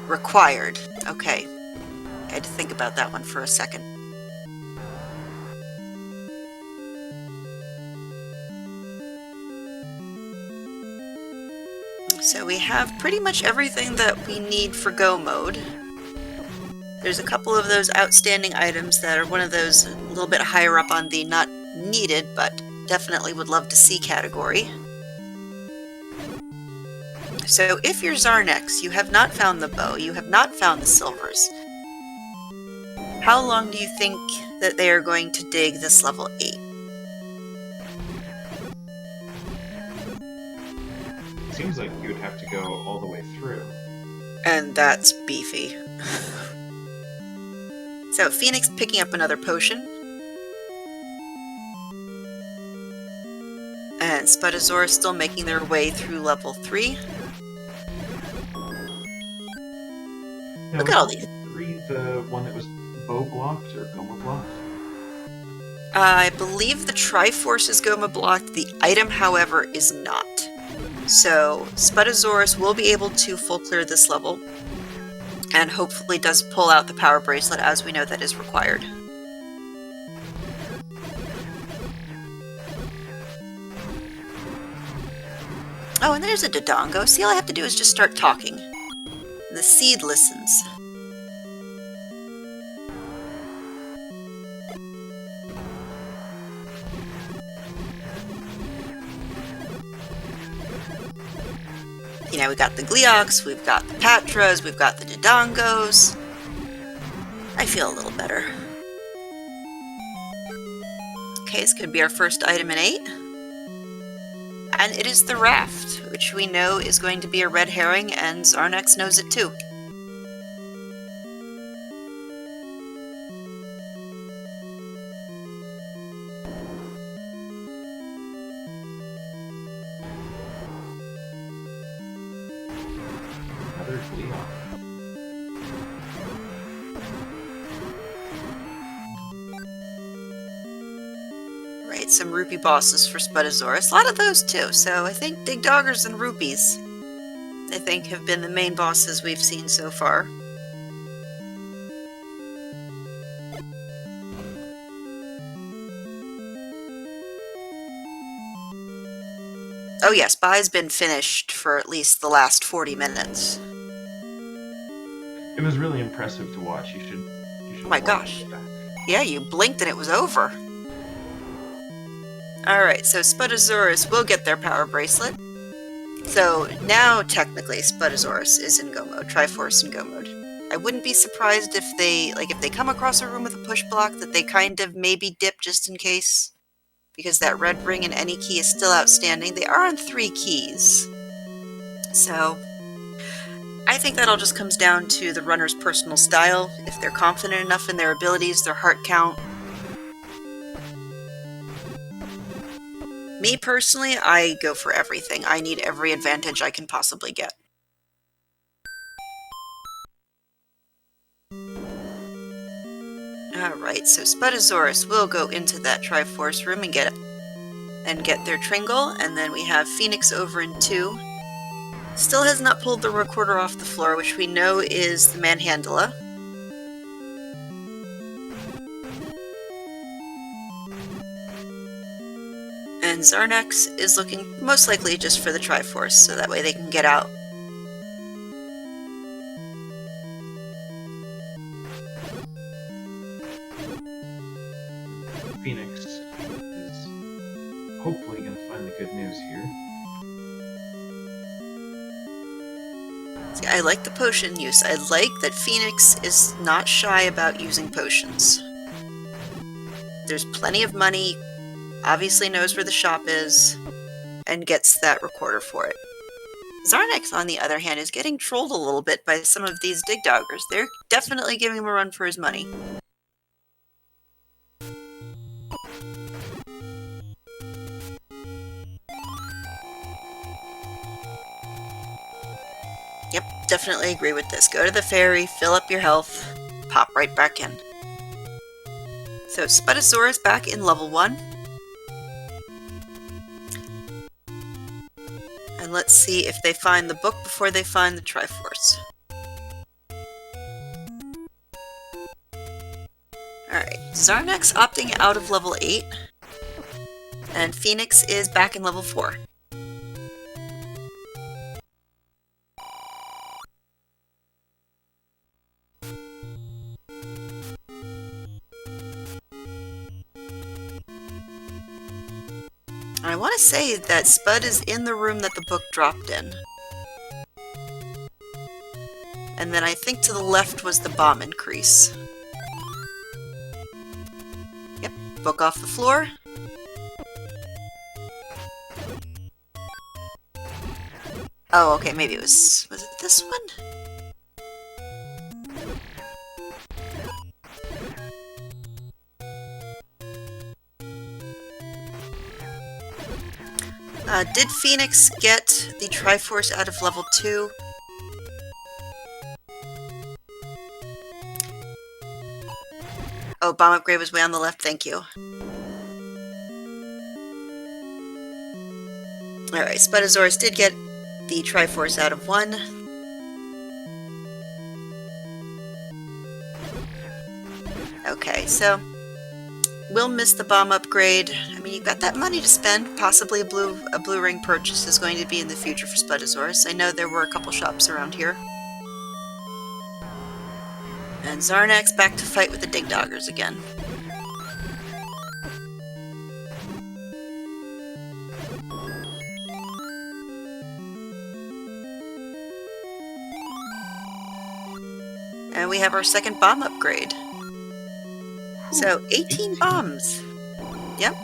Required. Okay. I had to think about that one for a second. So we have pretty much everything that we need for go mode. There's a couple of those outstanding items that are one of those a little bit higher up on the not needed, but definitely would love to see category. So if you're Xarnax, you have not found the bow, you have not found the silvers. How long do you think that they are going to dig this level 8? It seems like you would have to go all the way through. And that's beefy. So Phoenix picking up another potion. And Spudozaurus still making their way through level 3. Now, Look was at all level these. 3 the one that was bow blocked or goma blocked? I believe the triforce is Goma blocked. The item, however, is not. So Spudozaurus will be able to full clear this level. And hopefully does pull out the power bracelet as we know that is required. Oh, and there's a Dodongo. See, all I have to do is just start talking. And the seed listens. You know, we got the Gleox, we've got the Patras, we've got the Dodongos. I feel a little better. Okay, this could be our first item in 8. And it is the raft, which we know is going to be a red herring, and Xarnax knows it too. Another Leon. Right, some rupee bosses for Spudozaurus. A lot of those too, so I think Dig Doggers and Rupees, I think, have been the main bosses we've seen so far. Oh yes, Bai's been finished for at least the last 40 minutes. It was really impressive to watch. You should Oh my watch gosh. it back. Yeah, you blinked and it was over. Alright, so Spudozaurus will get their power bracelet. So now, technically, Spudozaurus is in Go mode, Triforce in Go mode. I wouldn't be surprised if they come across a room with a push block, that they kind of maybe dip just in case. Because that red ring and any key is still outstanding. They are on 3 keys. So I think that all just comes down to the runner's personal style. If they're confident enough in their abilities, their heart count. Me personally, I go for everything. I need every advantage I can possibly get. Alright, so Spudozaurus will go into that Triforce room and get it. and get their Tringle, and then we have Phoenix over in 2. Still has not pulled the recorder off the floor, which we know is the Manhandla. And Xarnax is looking most likely just for the triforce, so that way they can get out. Phoenix is hopefully going to find the good news here. See, I like the potion use. I like that Phoenix is not shy about using potions. There's plenty of money, obviously knows where the shop is, and gets that recorder for it. Xarnax, on the other hand, is getting trolled a little bit by some of these dig doggers. They're definitely giving him a run for his money. Yep, definitely agree with this. Go to the ferry, fill up your health, pop right back in. So, Spudozaurus back in level 1. And let's see if they find the book before they find the Triforce. Alright, Xarnax opting out of level 8. And Phoenix is back in level 4. I want to say that Spud is in the room that the book dropped in. And then I think to the left was the bomb increase. Yep, book off the floor. Oh, okay, maybe it was it this one? Did Phoenix get the Triforce out of level 2? Oh, bomb upgrade was way on the left, thank you. Alright, Spudozaurus did get the Triforce out of 1. Okay, so we'll miss the bomb upgrade. I mean, you've got that money to spend. Possibly a blue ring purchase is going to be in the future for Spudozaurus. I know there were a couple shops around here. And Xarnax back to fight with the dig doggers again. And we have our second bomb upgrade. So, 18 bombs. Yep.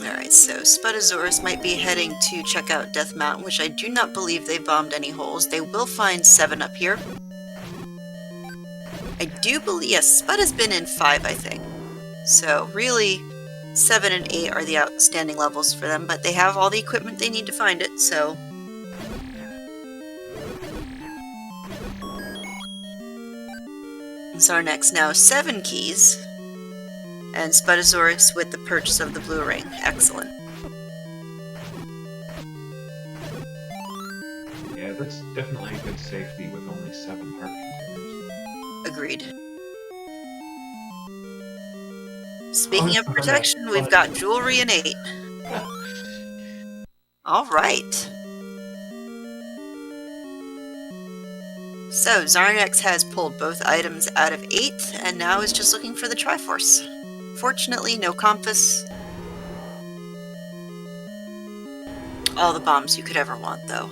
Alright, so Spudozaurus might be heading to check out Death Mountain, which I do not believe they bombed any holes. They will find 7 up here. I do believe, yes, Spud has been in 5, I think. So, really, 7 and 8 are the outstanding levels for them, but they have all the equipment they need to find it, so... Xarnax now 7 keys, and Spudozaurus with the purchase of the blue ring. Excellent. Yeah, that's definitely a good safety with only 7 heart containers. Agreed. Speaking of protection, we've got jewelry in 8. Alright. So, Xarnax has pulled both items out of 8, and now is just looking for the Triforce. Fortunately, no compass. All the bombs you could ever want, though.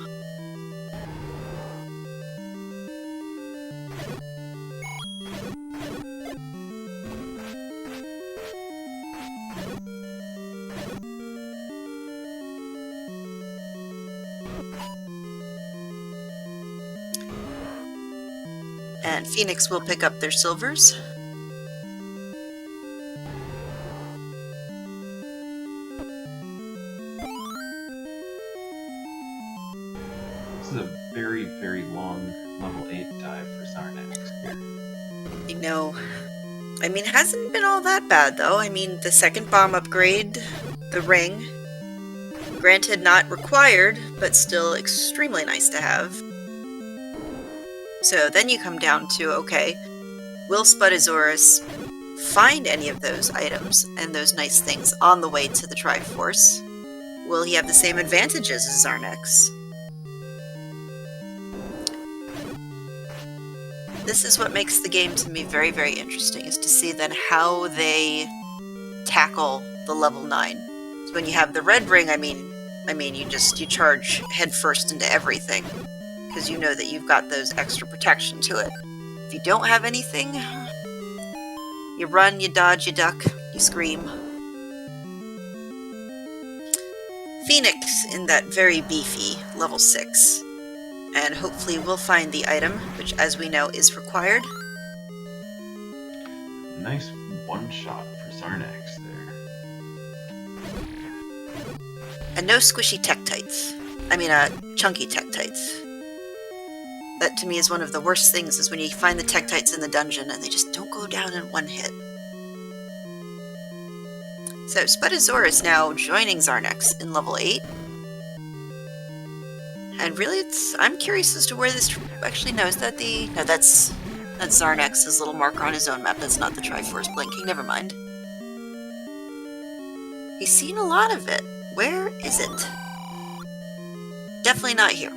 And Phoenix will pick up their silvers. This is a very, very long level 8 dive for Xarnax here. You know, I mean, hasn't been all that bad, though. I mean, the second bomb upgrade, the ring, granted not required, but still extremely nice to have. So then you come down to, okay, will Spudozaurus find any of those items and those nice things on the way to the Triforce? Will he have the same advantages as Xarnax? This is what makes the game to me very, very interesting, is to see then how they tackle the level 9. So when you have the red ring, I mean you charge headfirst into everything, because you know that you've got those extra protection to it. If you don't have anything, you run, you dodge, you duck, you scream. Phoenix in that very beefy level 6. And hopefully we'll find the item, which as we know is required. Nice one-shot for Xarnax there. And no squishy Tektites. I mean, chunky Tektites. That to me is one of the worst things, is when you find the Tektites in the dungeon and they just don't go down in one hit. So Spudozaurus now joining Xarnax in level 8. And really, I'm curious as to where this actually knows that that's Xarnax's little marker on his own map. That's not the Triforce blinking. Never mind. He's seen a lot of it. Where is it? Definitely not here.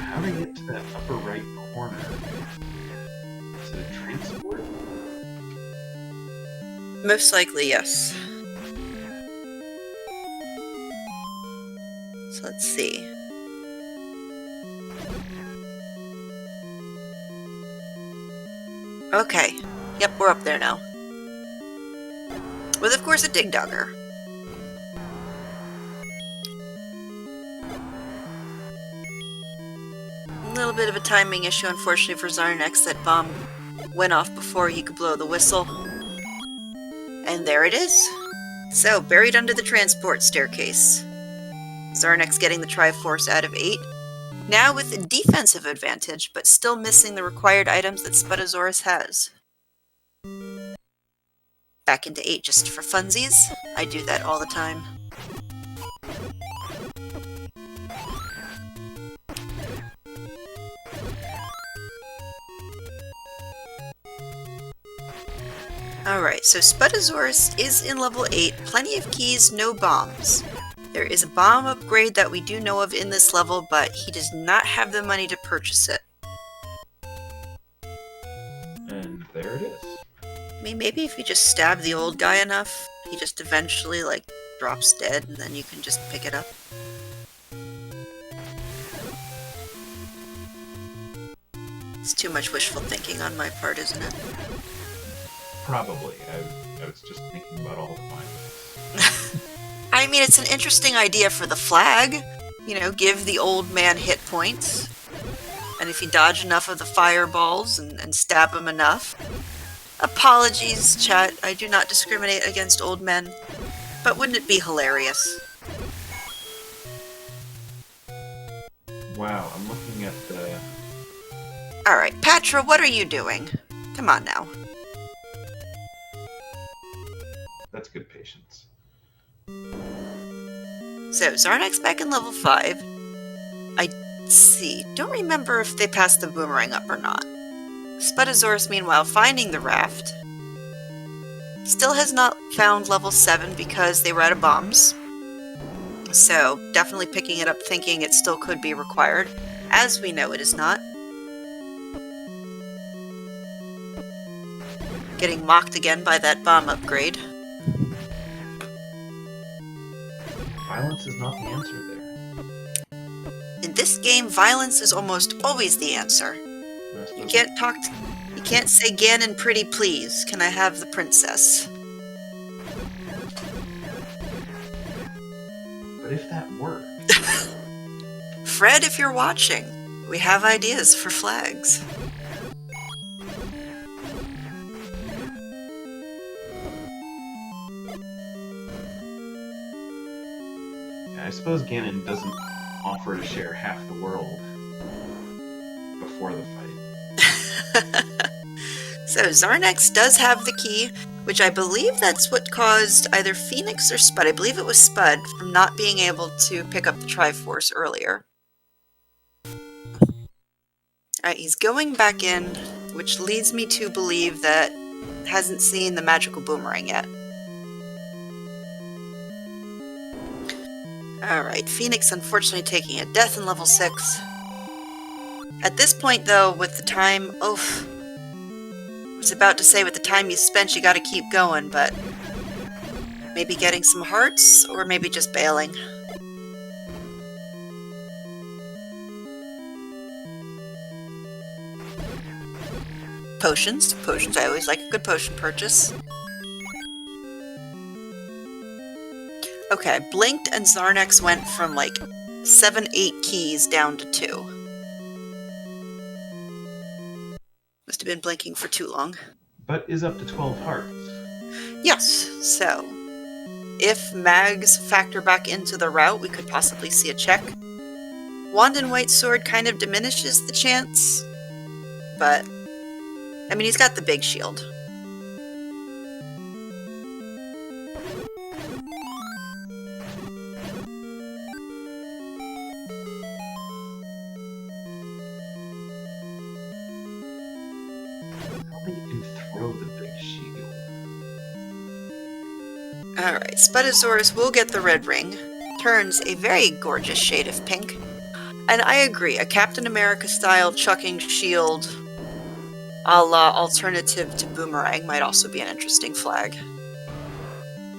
How do I get to that upper right corner? Is it a transport? Most likely, yes. So let's see. Okay. Yep, we're up there now. With, of course, a dig dogger. A little bit of a timing issue, unfortunately, for Xarnax. That bomb went off before he could blow the whistle. And there it is. So, buried under the transport staircase. Xarnax getting the Triforce out of 8. Now with a defensive advantage, but still missing the required items that Spudozaurus has. Back into 8 just for funsies. I do that all the time. Alright, so Spudozaurus is in level 8, plenty of keys, no bombs. There is a bomb upgrade that we do know of in this level, but he does not have the money to purchase it. And there it is. I mean, maybe if you just stab the old guy enough, he just eventually, like, drops dead, and then you can just pick it up. It's too much wishful thinking on my part, isn't it? Probably. I was just thinking about all the fine. I mean, it's an interesting idea for the flag. You know, give the old man hit points. And if you dodge enough of the fireballs and stab him enough. Apologies, chat. I do not discriminate against old men. But wouldn't it be hilarious? Wow, I'm looking at the... Alright, Patra, what are you doing? Come on now. That's good patience. So, Xarnax back in level 5. I don't remember if they passed the boomerang up or not. Spudozaurus, meanwhile, finding the raft. Still has not found level 7 because they were out of bombs. So, definitely picking it up thinking it still could be required. As we know, it is not. Getting mocked again by that bomb upgrade. violence is not the answer there. In this game, violence is almost always the answer. You can't say Ganon, pretty please. Can I have the princess? But if that worked... Fred, if you're watching, we have ideas for flags. I suppose Ganon doesn't offer to share half the world before the fight. So Xarnax does have the key, which I believe that's what caused either Phoenix or Spud, I believe it was Spud, from not being able to pick up the triforce earlier. Alright, he's going back in, which leads me to believe that hasn't seen the magical boomerang yet. Alright, Phoenix unfortunately taking a death in level 6. At this point, though, with the time... Oof. I was about to say, with the time you spent, you gotta keep going, but... maybe getting some hearts, or maybe just bailing. Potions. Potions, I always like a good potion purchase. Okay, Blinked and Xarnax went from like 7-8 keys down to 2. Must have been blinking for too long. But is up to 12 hearts. Yes, so if mags factor back into the route, we could possibly see a check. Wand and White Sword kind of diminishes the chance, but I mean, he's got the big shield. Alright, Spudozaurus will get the red ring. Turns a very gorgeous shade of pink. And I agree, a Captain America-style chucking shield a la alternative to Boomerang might also be an interesting flag.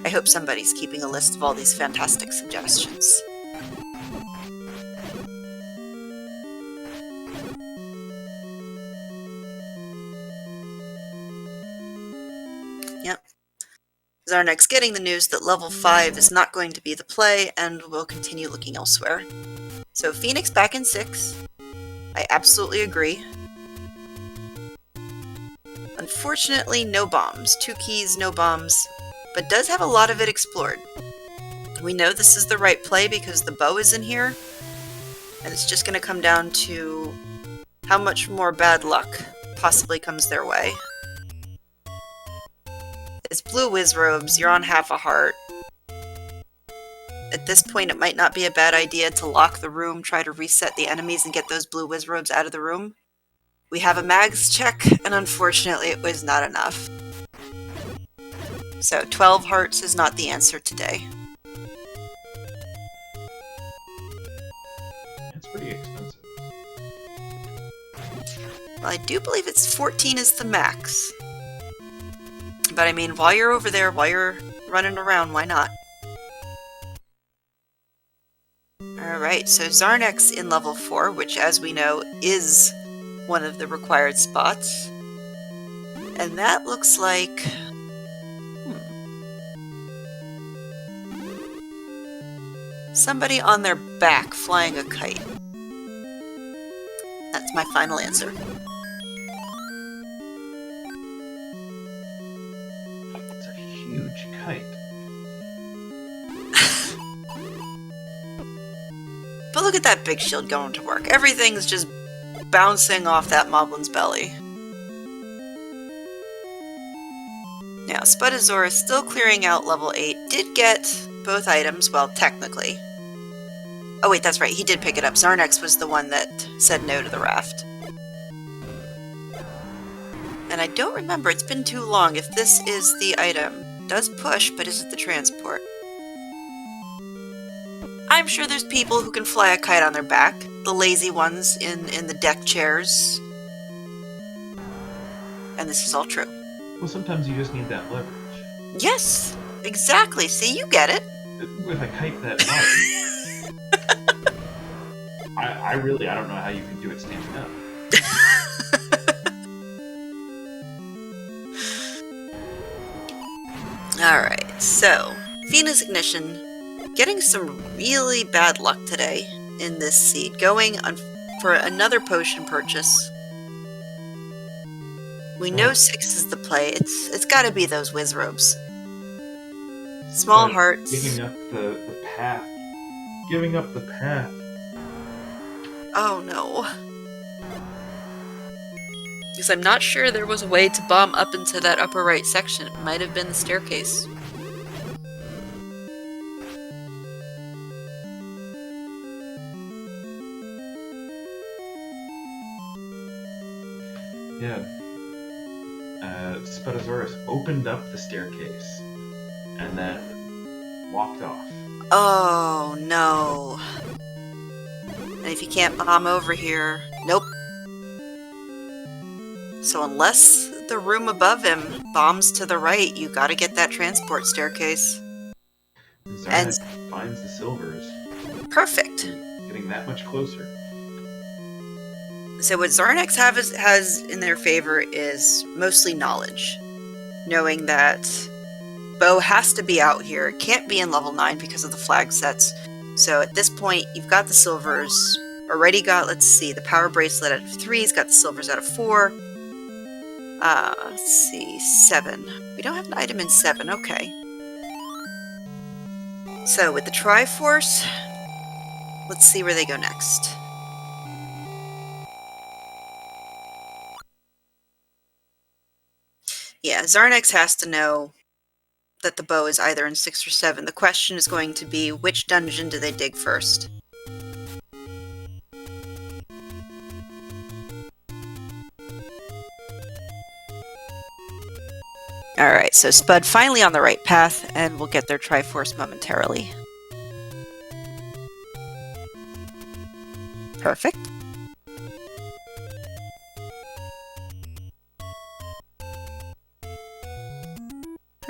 I hope somebody's keeping a list of all these fantastic suggestions. Yep. Xarnax getting the news that level 5 is not going to be the play, and will continue looking elsewhere. So Phoenix back in 6. I absolutely agree. Unfortunately, no bombs. 2 keys, no bombs, but does have a lot of it explored. We know this is the right play because the bow is in here, and it's just going to come down to how much more bad luck possibly comes their way. It's blue Wizrobes, you're on half a heart. At this point, it might not be a bad idea to lock the room, try to reset the enemies, and get those blue Wizrobes out of the room. We have a mags check, and unfortunately it was not enough. So 12 hearts is not the answer today. It's pretty expensive. Well, I do believe it's 14 is the max. But I mean, while you're over there, while you're running around, why not? Alright, so Xarnax in level 4, which as we know is one of the required spots. And that looks like... somebody on their back flying a kite. That's my final answer. It's a huge kite. But look at that big shield going to work. Everything's just bouncing off that Moblin's belly. Now, Spudozaurus still clearing out level 8. Did get both items, well, technically. Oh wait, that's right, he did pick it up. Xarnax was the one that said no to the raft. And I don't remember, it's been too long, if this is the item. It does push, but is it the transport? I'm sure there's people who can fly a kite on their back. The lazy ones in the deck chairs. And this is all true. Well, sometimes you just need that leverage. Yes, exactly. See, you get it. with a kite that large. I don't know how you can do it standing up. Alright, so Venus Ignition getting some really bad luck today in this seed, going for another potion purchase. We know 6 is the play. It's got to be those whiz robes. Small But hearts. Giving up the path. Giving up the path. Oh no. Because I'm not sure there was a way to bomb up into that upper right section. It might have been the staircase. Yeah. Spudozaurus opened up the staircase and then walked off. Oh no. And if you can't bomb over here, nope. So unless the room above him bombs to the right, you gotta get that transport staircase. And finds the silvers. Perfect. Getting that much closer. So what Xarnax has in their favor is mostly knowledge. Knowing that Bo has to be out here. It can't be in level 9 because of the flag sets. So at this point, you've got the silvers. Already got, let's see, the power bracelet out of 3. He's got the silvers out of 4. Let's see, 7. We don't have an item in 7, okay. So with the triforce, let's see where they go next. Yeah, Xarnax has to know that the bow is either in 6 or 7. The question is going to be, which dungeon do they dig first? Alright, so Spud finally on the right path, and we'll get their Triforce momentarily. Perfect.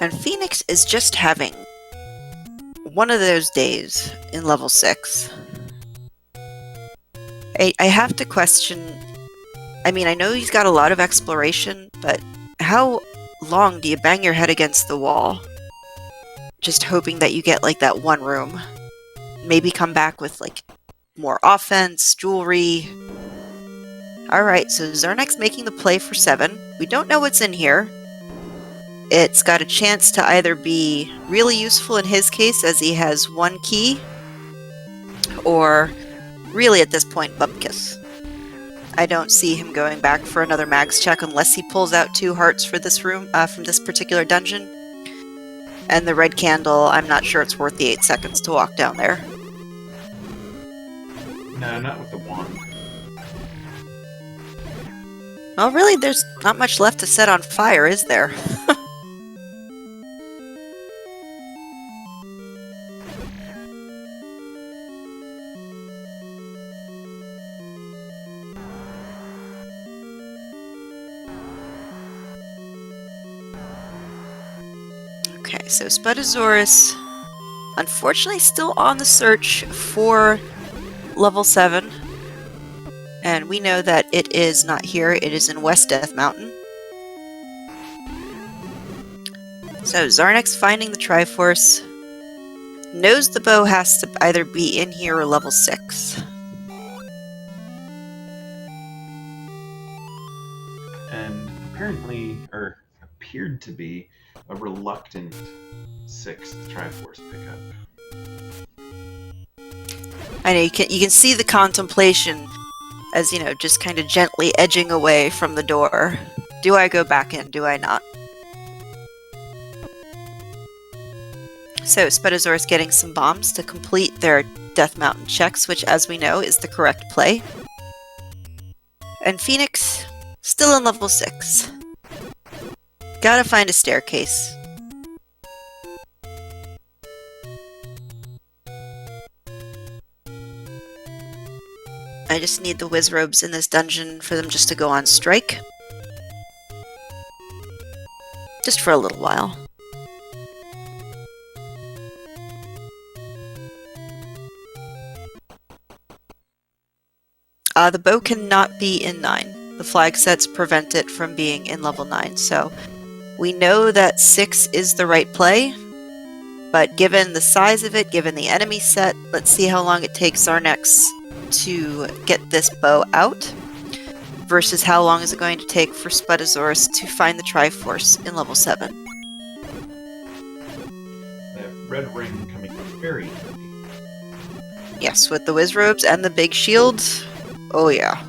And Phoenix is just having one of those days in level 6. I have to question... I mean, I know he's got a lot of exploration, but how long do you bang your head against the wall? Just hoping that you get, like, that one room. Maybe come back with, like, more offense, jewelry... Alright, so Xarnax making the play for 7. We don't know what's in here. It's got a chance to either be really useful in his case, as he has 1 key, or really at this point, Bupkis. I don't see him going back for another mags check unless he pulls out 2 hearts for this room, from this particular dungeon. And the red candle, I'm not sure it's worth the 8 seconds to walk down there. No, not with the wand. Well, really, there's not much left to set on fire, is there? Okay, so Spudozaurus, unfortunately still on the search for level 7. And we know that it is not here, it is in West Death Mountain. So Xarnax finding the Triforce, knows the bow has to either be in here or level 6. And apparently, or appeared to be, a reluctant 6th Triforce pickup. I know you can see the contemplation as, you know, just kind of gently edging away from the door. Do I go back in? Do I not? So Spudozaurus getting some bombs to complete their Death Mountain checks, which, as we know, is the correct play. And Phoenix still in level 6. Gotta find a staircase. I just need the whiz robes in this dungeon for them just to go on strike. Just for a little while. The bow cannot be in 9. The flag sets prevent it from being in level 9, so we know that 6 is the right play, but given the size of it, given the enemy set, let's see how long it takes Xarnax to get this bow out, versus how long is it going to take for Spudozaurus to find the triforce in level 7. That red ring coming very handy. Yes, with the whiz robes and the big shield. Oh yeah.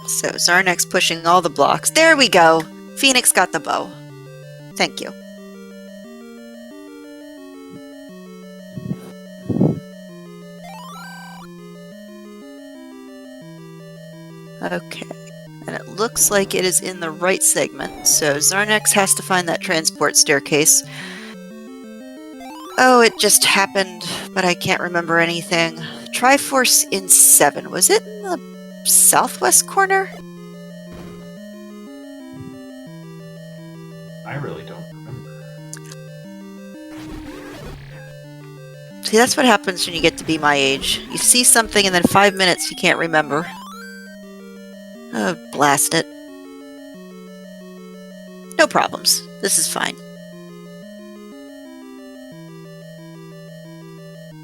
So Xarnax pushing all the blocks. There we go! Phoenix got the bow. Thank you. Okay. And it looks like it is in the right segment, so Xarnax has to find that transport staircase. Oh, it just happened, but I can't remember anything. Triforce in 7. Was it in the southwest corner? I really don't remember. See, that's what happens when you get to be my age. You see something and then 5 minutes you can't remember. Oh, blast it. No problems. This is fine.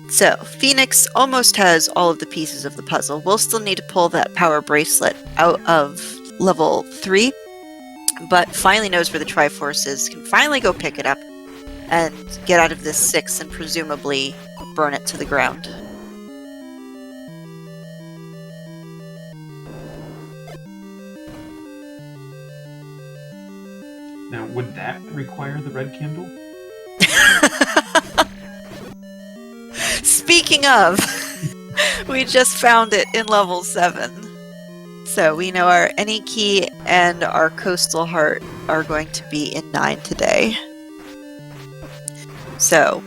So, Phoenix almost has all of the pieces of the puzzle. We'll still need to pull that power bracelet out of level 3, but finally knows where the Triforce is, can finally go pick it up, and get out of this 6 and presumably burn it to the ground. Now, would that require the red candle? Speaking of, we just found it in level 7. So we know our Any Key and our Coastal Heart are going to be in 9 today. So,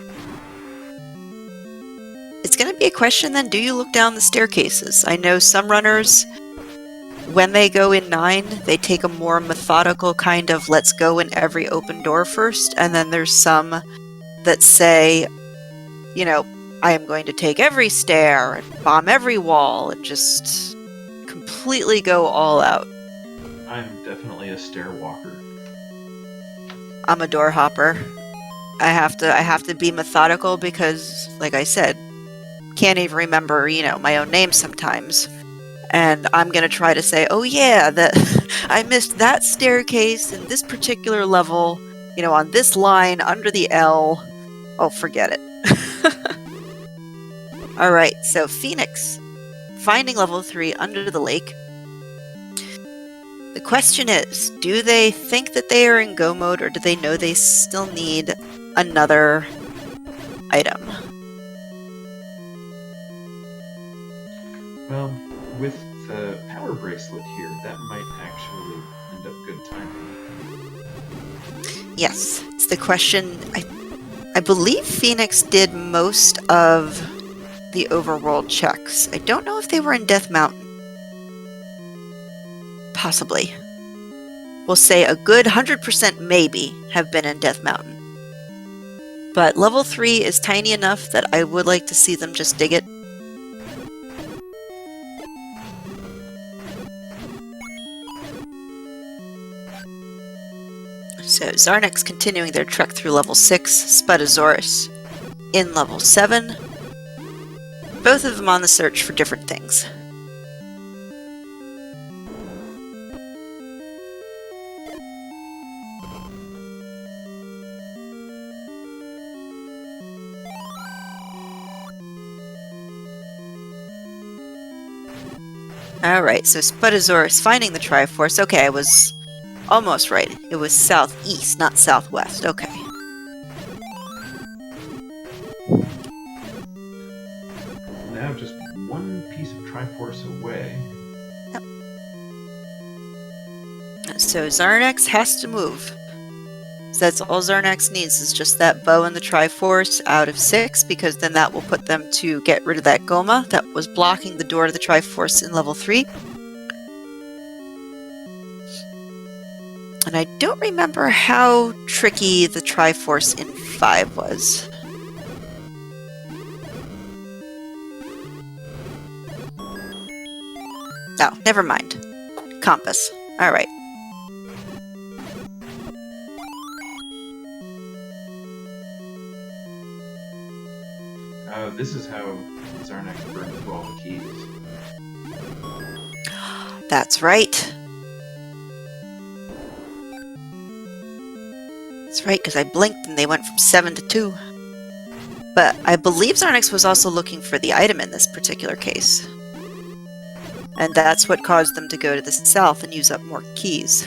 it's going to be a question then, do you look down the staircases? I know some runners, when they go in 9, they take a more methodical kind of let's go in every open door first, and then there's some that say, you know, I am going to take every stair and bomb every wall and just completely go all out. I'm definitely a stair walker. I'm a door hopper. I have to be methodical because, like I said, can't even remember, my own name sometimes. And I'm gonna try to say, oh yeah, that I missed that staircase in this particular level, on this line under the L. Oh, forget it. Alright, so Phoenix, finding level 3 under the lake. The question is, do they think that they are in go mode, or do they know they still need another item? Well, with the power bracelet here, that might actually end up good timing. Yes, it's the question. I believe Phoenix did most of the Overworld checks. I don't know if they were in Death Mountain. Possibly. We'll say a good 100% maybe have been in Death Mountain. But level 3 is tiny enough that I would like to see them just dig it. So Xarnax continuing their trek through level 6, Spudozaurus in level 7. Both of them on the search for different things. Alright, so Spudozaurus finding the Triforce. Okay, I was almost right. It was southeast, not southwest. Okay. Now just one piece of Triforce away. Yep. So Xarnax has to move. So that's all Xarnax needs is just that bow and the triforce out of 6, because then that will put them to get rid of that Goma that was blocking the door to the triforce in level 3. And I don't remember how tricky the triforce in 5 was. Oh, never mind. Compass. Alright. This is how Xarnax burned through all the keys. That's right. That's right, because I blinked and they went from 7 to 2. But I believe Xarnax was also looking for the item in this particular case. And that's what caused them to go to the south and use up more keys.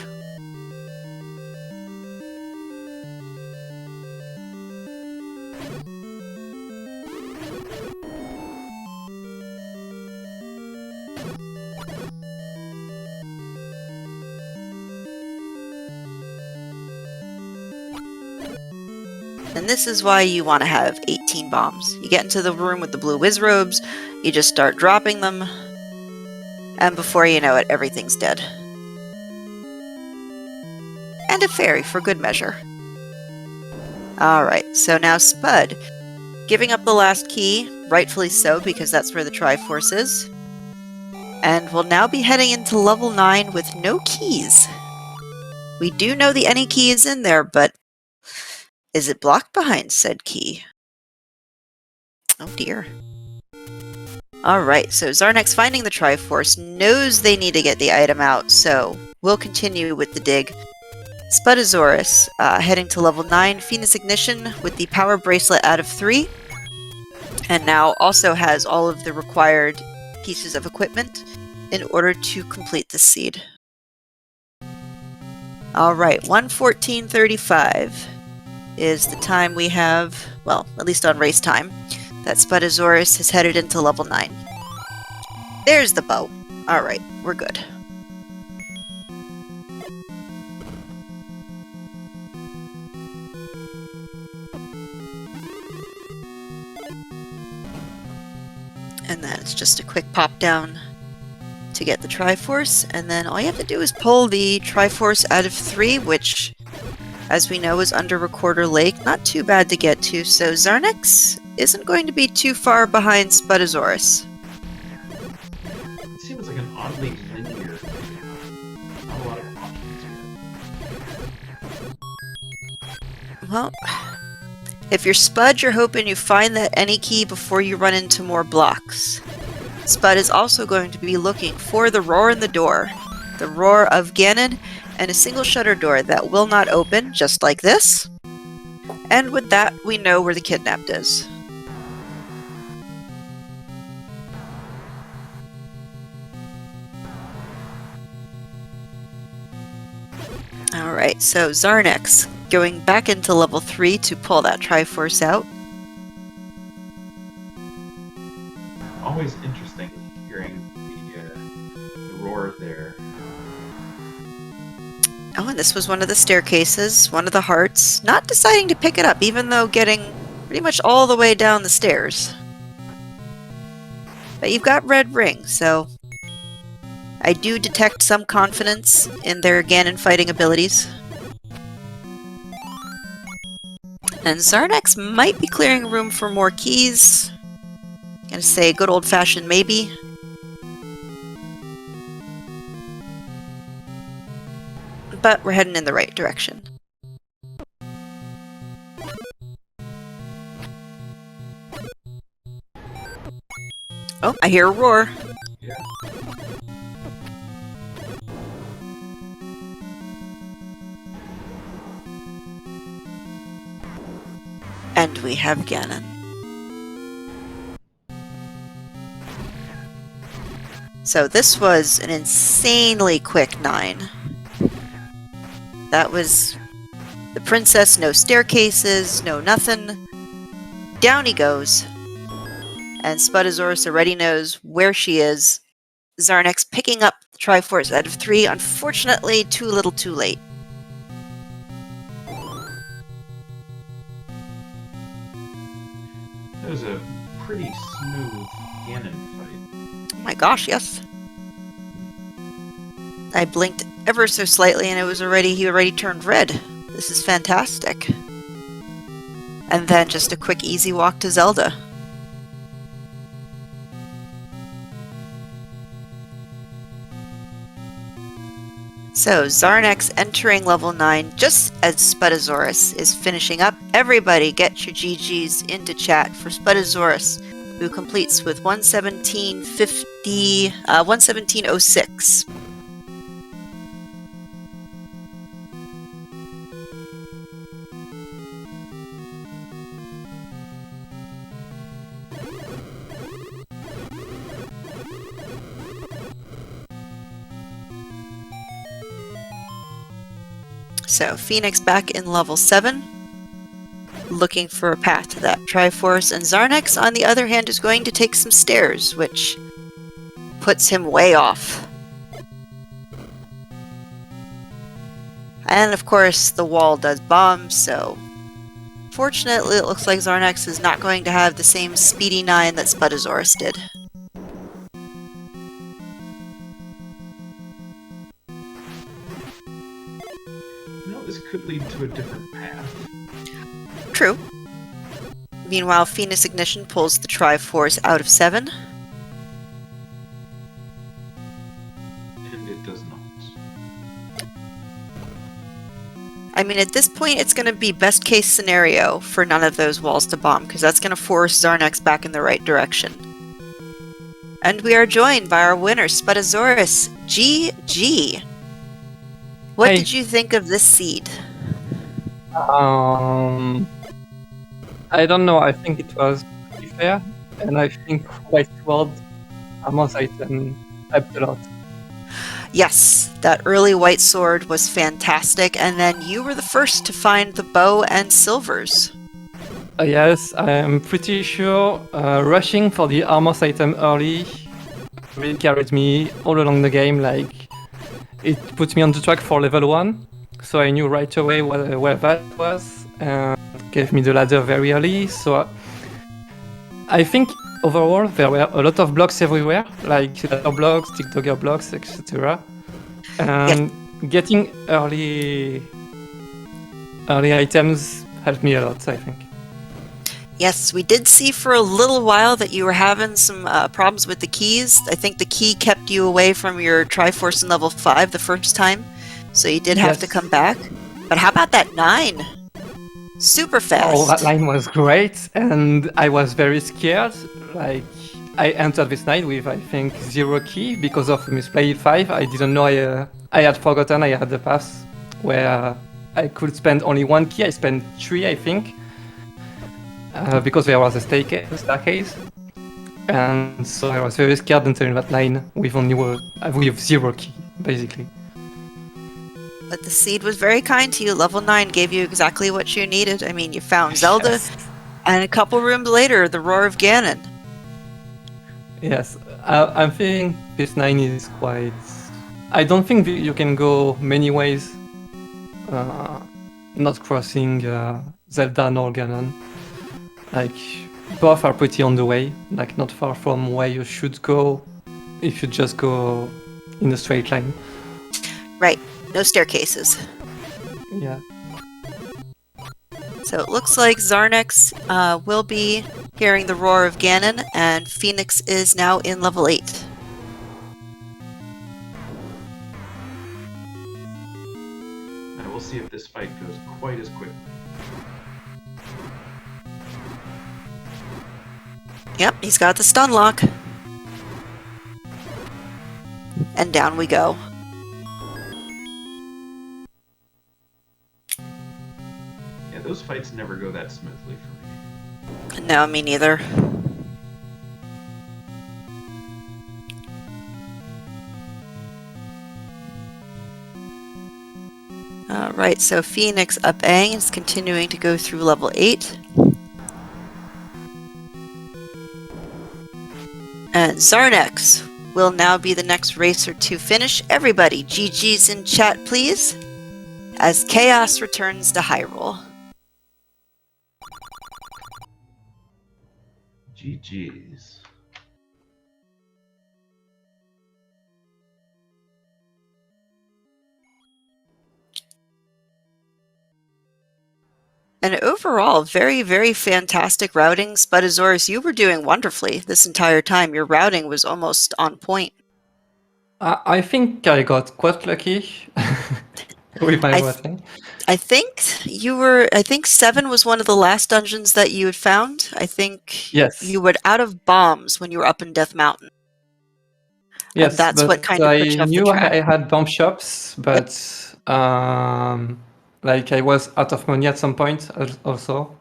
And this is why you want to have 18 bombs. You get into the room with the blue whiz robes, you just start dropping them, and before you know it, everything's dead. And a fairy for good measure. Alright, so now Spud, giving up the last key, rightfully so, because that's where the Triforce is, and will now be heading into level 9 with no keys. We do know the any key is in there, but is it blocked behind said key? Oh dear. Alright, so Xarnax finding the Triforce knows they need to get the item out, so we'll continue with the dig. Spudozaurus, heading to level 9, Phoenix Ignition with the Power Bracelet out of 3, and now also has all of the required pieces of equipment in order to complete the seed. Alright, 1:14:35 is the time we have, well, at least on race time, that Spudozaurus has headed into level 9. There's the bow. Alright, we're good. And then it's just a quick pop down to get the Triforce, and then all you have to do is pull the Triforce out of 3, which, as we know, is under Recorder Lake. Not too bad to get to, so Xarnax isn't going to be too far behind Spudozaurus. It seems like an oddly linear. Not a lot of options here. Well, if you're Spud, you're hoping you find that any key before you run into more blocks. Spud is also going to be looking for the roar in the door, the roar of Ganon, and a single shutter door that will not open, just like this. And with that, we know where the kidnapped is. Alright, so Xarnax going back into level 3 to pull that Triforce out. Always interesting hearing the roar there. Oh, and this was one of the staircases, one of the hearts, not deciding to pick it up, even though getting pretty much all the way down the stairs. But you've got red ring, so I do detect some confidence in their Ganon fighting abilities. And Xarnax might be clearing room for more keys. Gonna say good old-fashioned maybe. But we're heading in the right direction. Oh, I hear a roar. Yeah. And we have Ganon. So this was an insanely quick 9. That was the princess, no staircases, no nothing. Down he goes. And Spudozaurus already knows where she is. Xarnax picking up the Triforce out of 3, unfortunately too little too late. pretty smooth Ganon fight. Oh my gosh, yes. I blinked ever so slightly and he already turned red. This is fantastic. And then just a quick easy walk to Zelda. So, Xarnax entering level 9 just as Spudozaurus is finishing up. Everybody get your GGs into chat for Spudozaurus, who completes with 117.06. So, Phoenix back in level 7, looking for a path to that triforce, and Xarnax, on the other hand, is going to take some stairs, which puts him way off. And of course, the wall does bomb, so fortunately it looks like Xarnax is not going to have the same speedy 9 that Spudozaurus did. This could lead to a different path. True. Meanwhile, Phoenix Ignition pulls the Triforce out of 7. And it does not. I mean, at this point, it's going to be best case scenario for none of those walls to bomb, because that's going to force Xarnax back in the right direction. And we are joined by our winner, Spudozaurus. GG! What did you think of this seed? I don't know. I think it was pretty fair, and I think White Sword Amos item helped a lot. Yes, that early White Sword was fantastic, and then you were the first to find the bow and silvers. Yes, I'm pretty sure rushing for the Amos item early really carried me all along the game. Like, it put me on the track for level 1, so I knew right away where that was, and gave me the ladder very early. So I think overall there were a lot of blocks everywhere, like ladder blocks, tick dogger blocks, etc. And getting early items helped me a lot, I think. Yes, we did see for a little while that you were having some problems with the keys. I think the key kept you away from your Triforce in level 5 the first time, so you did have to come back. But how about that 9? Super fast. Oh, that line was great, and I was very scared. Like, I entered this 9 with, I think, 0 key because of misplayed 5. I didn't know I had forgotten I had the pass where I could spend only 1 key. I spent 3, I think. Because there was a staircase, and so I was very scared entering that line with only with 0 key, basically. But the seed was very kind to you. Level 9 gave you exactly what you needed. I mean, you found Zelda, and a couple rooms later, the Roar of Ganon. Yes, I'm feeling this 9 is quite... I don't think you can go many ways not crossing Zelda nor Ganon. Like, both are pretty on the way, like not far from where you should go if you just go in a straight line. Right, no staircases. Yeah. So it looks like Xarnax will be hearing the Roar of Ganon, and Phoenix is now in level 8. And we'll see if this fight goes quite as quickly. Yep, he's got the stun lock. And down we go. Yeah, those fights never go that smoothly for me. No, me neither. Alright, so Phoenix up A is continuing to go through level 8. And Xarnax will now be the next racer to finish. Everybody, GG's in chat, please, as Chaos returns to Hyrule. GG's. And overall, very, very fantastic routing. Spudozaurus, you were doing wonderfully this entire time. Your routing was almost on point. I think I got quite lucky with my I routing. I think 7 was one of the last dungeons that you had found. I think Yes. you were out of bombs when you were up in Death Mountain. And Yes, that's but what kind of I put you off the knew track. I had bomb shops, but like I was out of money at some point also.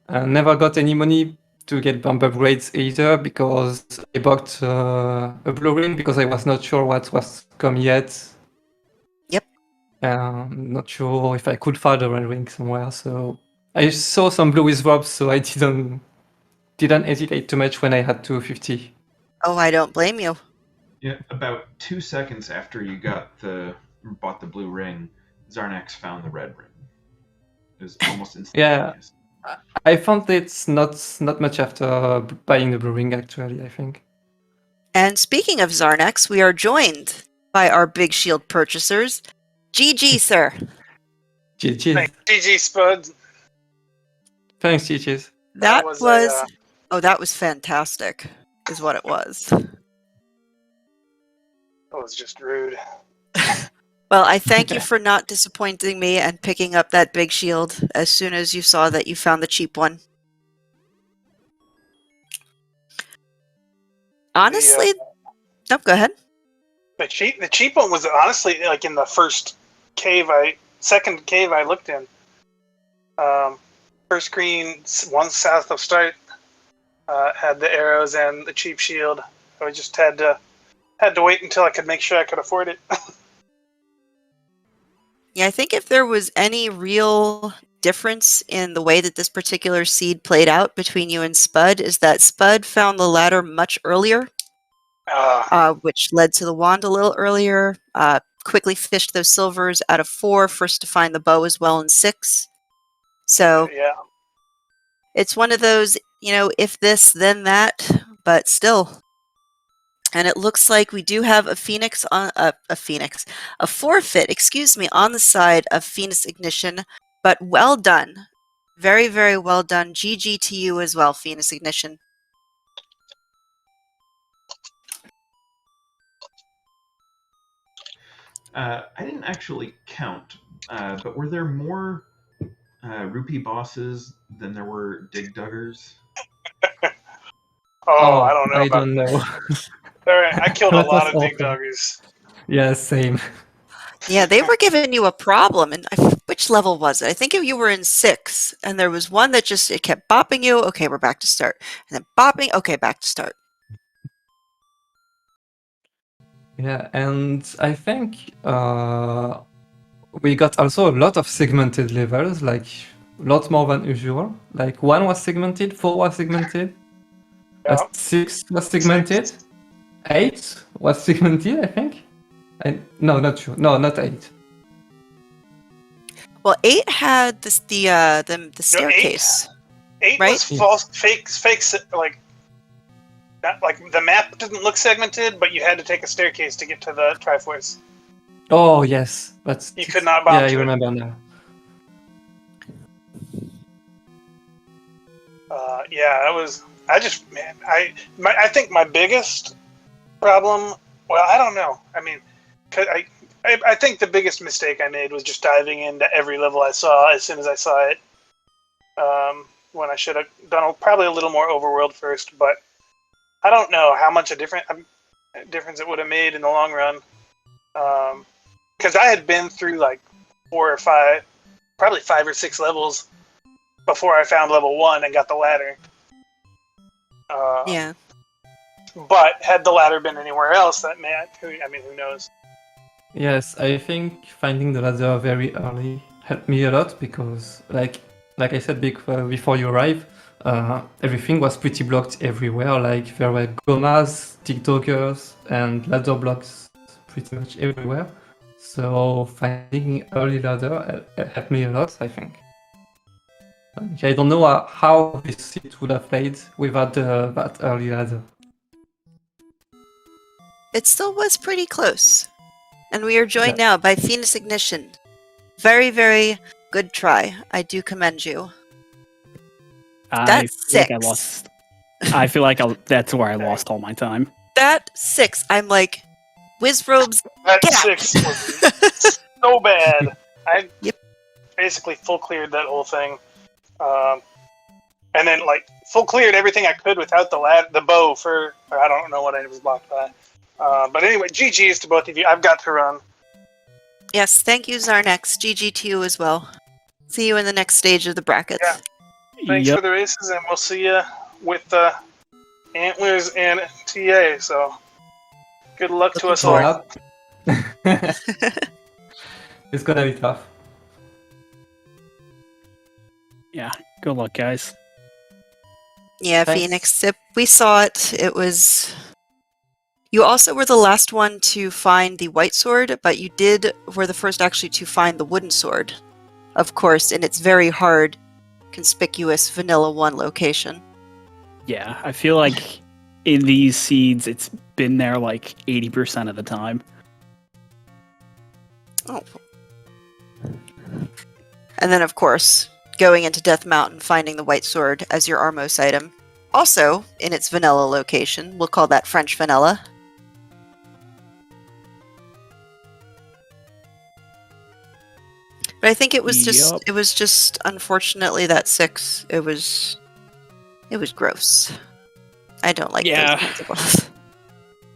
I never got any money to get bomb upgrades either because I bought a blue ring because I was not sure what was coming yet. Yep. Not sure if I could find a red ring somewhere, so I saw some blue with robs, so I didn't hesitate too much when I had 250. Oh, I don't blame you. Yeah, about 2 seconds after you bought the blue ring, Xarnax found the red ring. It was almost instantaneous. I found it's not much after buying the blue ring actually, I think. And speaking of Xarnax, we are joined by our big shield purchasers. GG, sir. GG's. GG Spud. Thanks, GG's. That was was that was fantastic, is what it was. that was just rude. Well, I thank you for not disappointing me and picking up that big shield as soon as you saw that you found the cheap one. Honestly, no, go ahead. The cheap one was honestly like in the second cave I looked in. First screen, one south of start, had the arrows and the cheap shield. I just had to wait until I could make sure I could afford it. Yeah, I think if there was any real difference in the way that this particular seed played out between you and Spud is that Spud found the ladder much earlier, which led to the wand a little earlier, quickly fished those silvers out of 4, first to find the bow as well in 6. So yeah, it's one of those, if this, then that, but still. And it looks like we do have a forfeit, on the side of Phoenix Ignition, but well done. Very, very well done. GG to you as well, Phoenix Ignition. I didn't actually count, but were there more rupee bosses than there were dig duggers? I don't know. I don't know. I killed a That was lot of dig awful. doggers. Yeah, same. Yeah, they were giving you a problem. And which level was it? I think you were in 6, and there was one that it kept bopping you. Okay, we're back to start. And then bopping. Okay, back to start. Yeah, and I think we got also a lot of segmented levels, like a lot more than usual. Like 1 was segmented, 4 was segmented, Yeah. 6 was segmented, 8 was segmented, I think. No, not sure. No, not 8. Well, 8 had the staircase. 8 Right? was false, fakes, like that. Like the map didn't look segmented, but you had to take a staircase to get to the triforce. Oh yes, that's You could not bomb yeah, I to it. remember now. Yeah, that was. I think my biggest problem. Well, I don't know. I mean, I think the biggest mistake I made was just diving into every level I saw as soon as I saw it. When I should have done probably a little more Overworld first, but I don't know how much a difference it would have made in the long run. Because I had been through like 4 or 5, probably 5 or 6 levels before I found level 1 and got the ladder. Yeah. But had the ladder been anywhere else, who knows? Yes, I think finding the ladder very early helped me a lot because, like I said before you arrive, everything was pretty blocked everywhere. Like there were gomas, TikTokers, and ladder blocks pretty much everywhere. So finding early ladder helped me a lot, I think. I don't know how this seat would have played without that early ladder. It still was pretty close. And we are joined Yeah. now by Phoenix Ignition. Very, very good try. I do commend you. I That's feel like I 6. lost. I feel like that's where I lost all my time. That 6. I'm like, Wizrobes, That get out! 6 was so bad. I Yep. basically full cleared that whole thing. And then, like, full cleared everything I could without the bow for I don't know what I was blocked by. But anyway, GG's to both of you. I've got to run. Yes, thank you, Xarnax. GG to you as well. See you in the next stage of the brackets. Yeah. Thanks Yep. for the races, and we'll see you with Antlers and TA. So, good luck to us all. It's gonna be tough. Yeah. Good luck, guys. Yeah, Thanks. Phoenix. We saw it. It was... You also were the last one to find the white sword, but you were the first actually to find the wooden sword. Of course, in its very hard, conspicuous Vanilla 1 location. Yeah, I feel like in these seeds, it's been there like 80% of the time. Oh. And then, of course, going into Death Mountain, finding the white sword as your Armos item. Also, in its vanilla location. We'll call that French vanilla. But I think it was just Yup. it was just unfortunately that 6. It was gross. I don't like Yeah. those kinds of balls.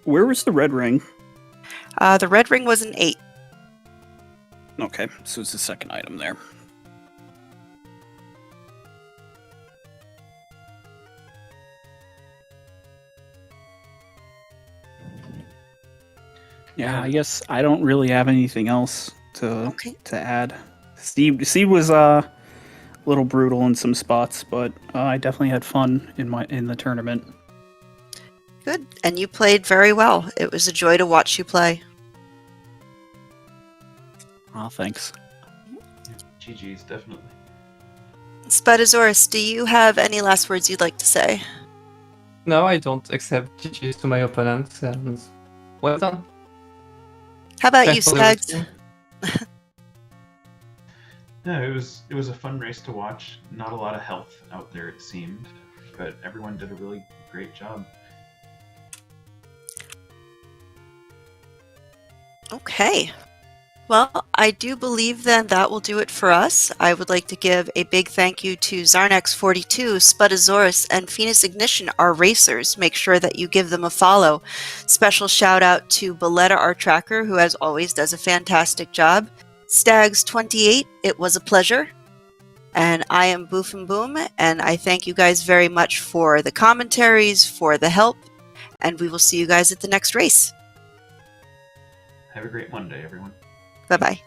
Where was the red ring? The red ring was an 8. Okay, so it's the second item there. Yeah, I guess I don't really have anything else to Okay. add. Steve was a little brutal in some spots, but I definitely had fun in the tournament. Good. And you played very well. It was a joy to watch you play. Oh, thanks. GG's, definitely. Spudozaurus, do you have any last words you'd like to say? No, I don't accept GG's to my opponents, and well done. How about you, Thanks for the Stags? routine. Yeah, it was a fun race to watch. Not a lot of health out there, it seemed, but everyone did a really great job. Okay. Well, I do believe then that will do it for us. I would like to give a big thank you to Xarnax42, Spudozaurus, and Phoenix Ignition, our racers. Make sure that you give them a follow. Special shout out to Belletta, our tracker, who as always does a fantastic job. Stags28, it was a pleasure. And I am Boof and Boom, and I thank you guys very much for the commentaries, for the help, and we will see you guys at the next race. Have a great Monday, everyone. Bye-bye.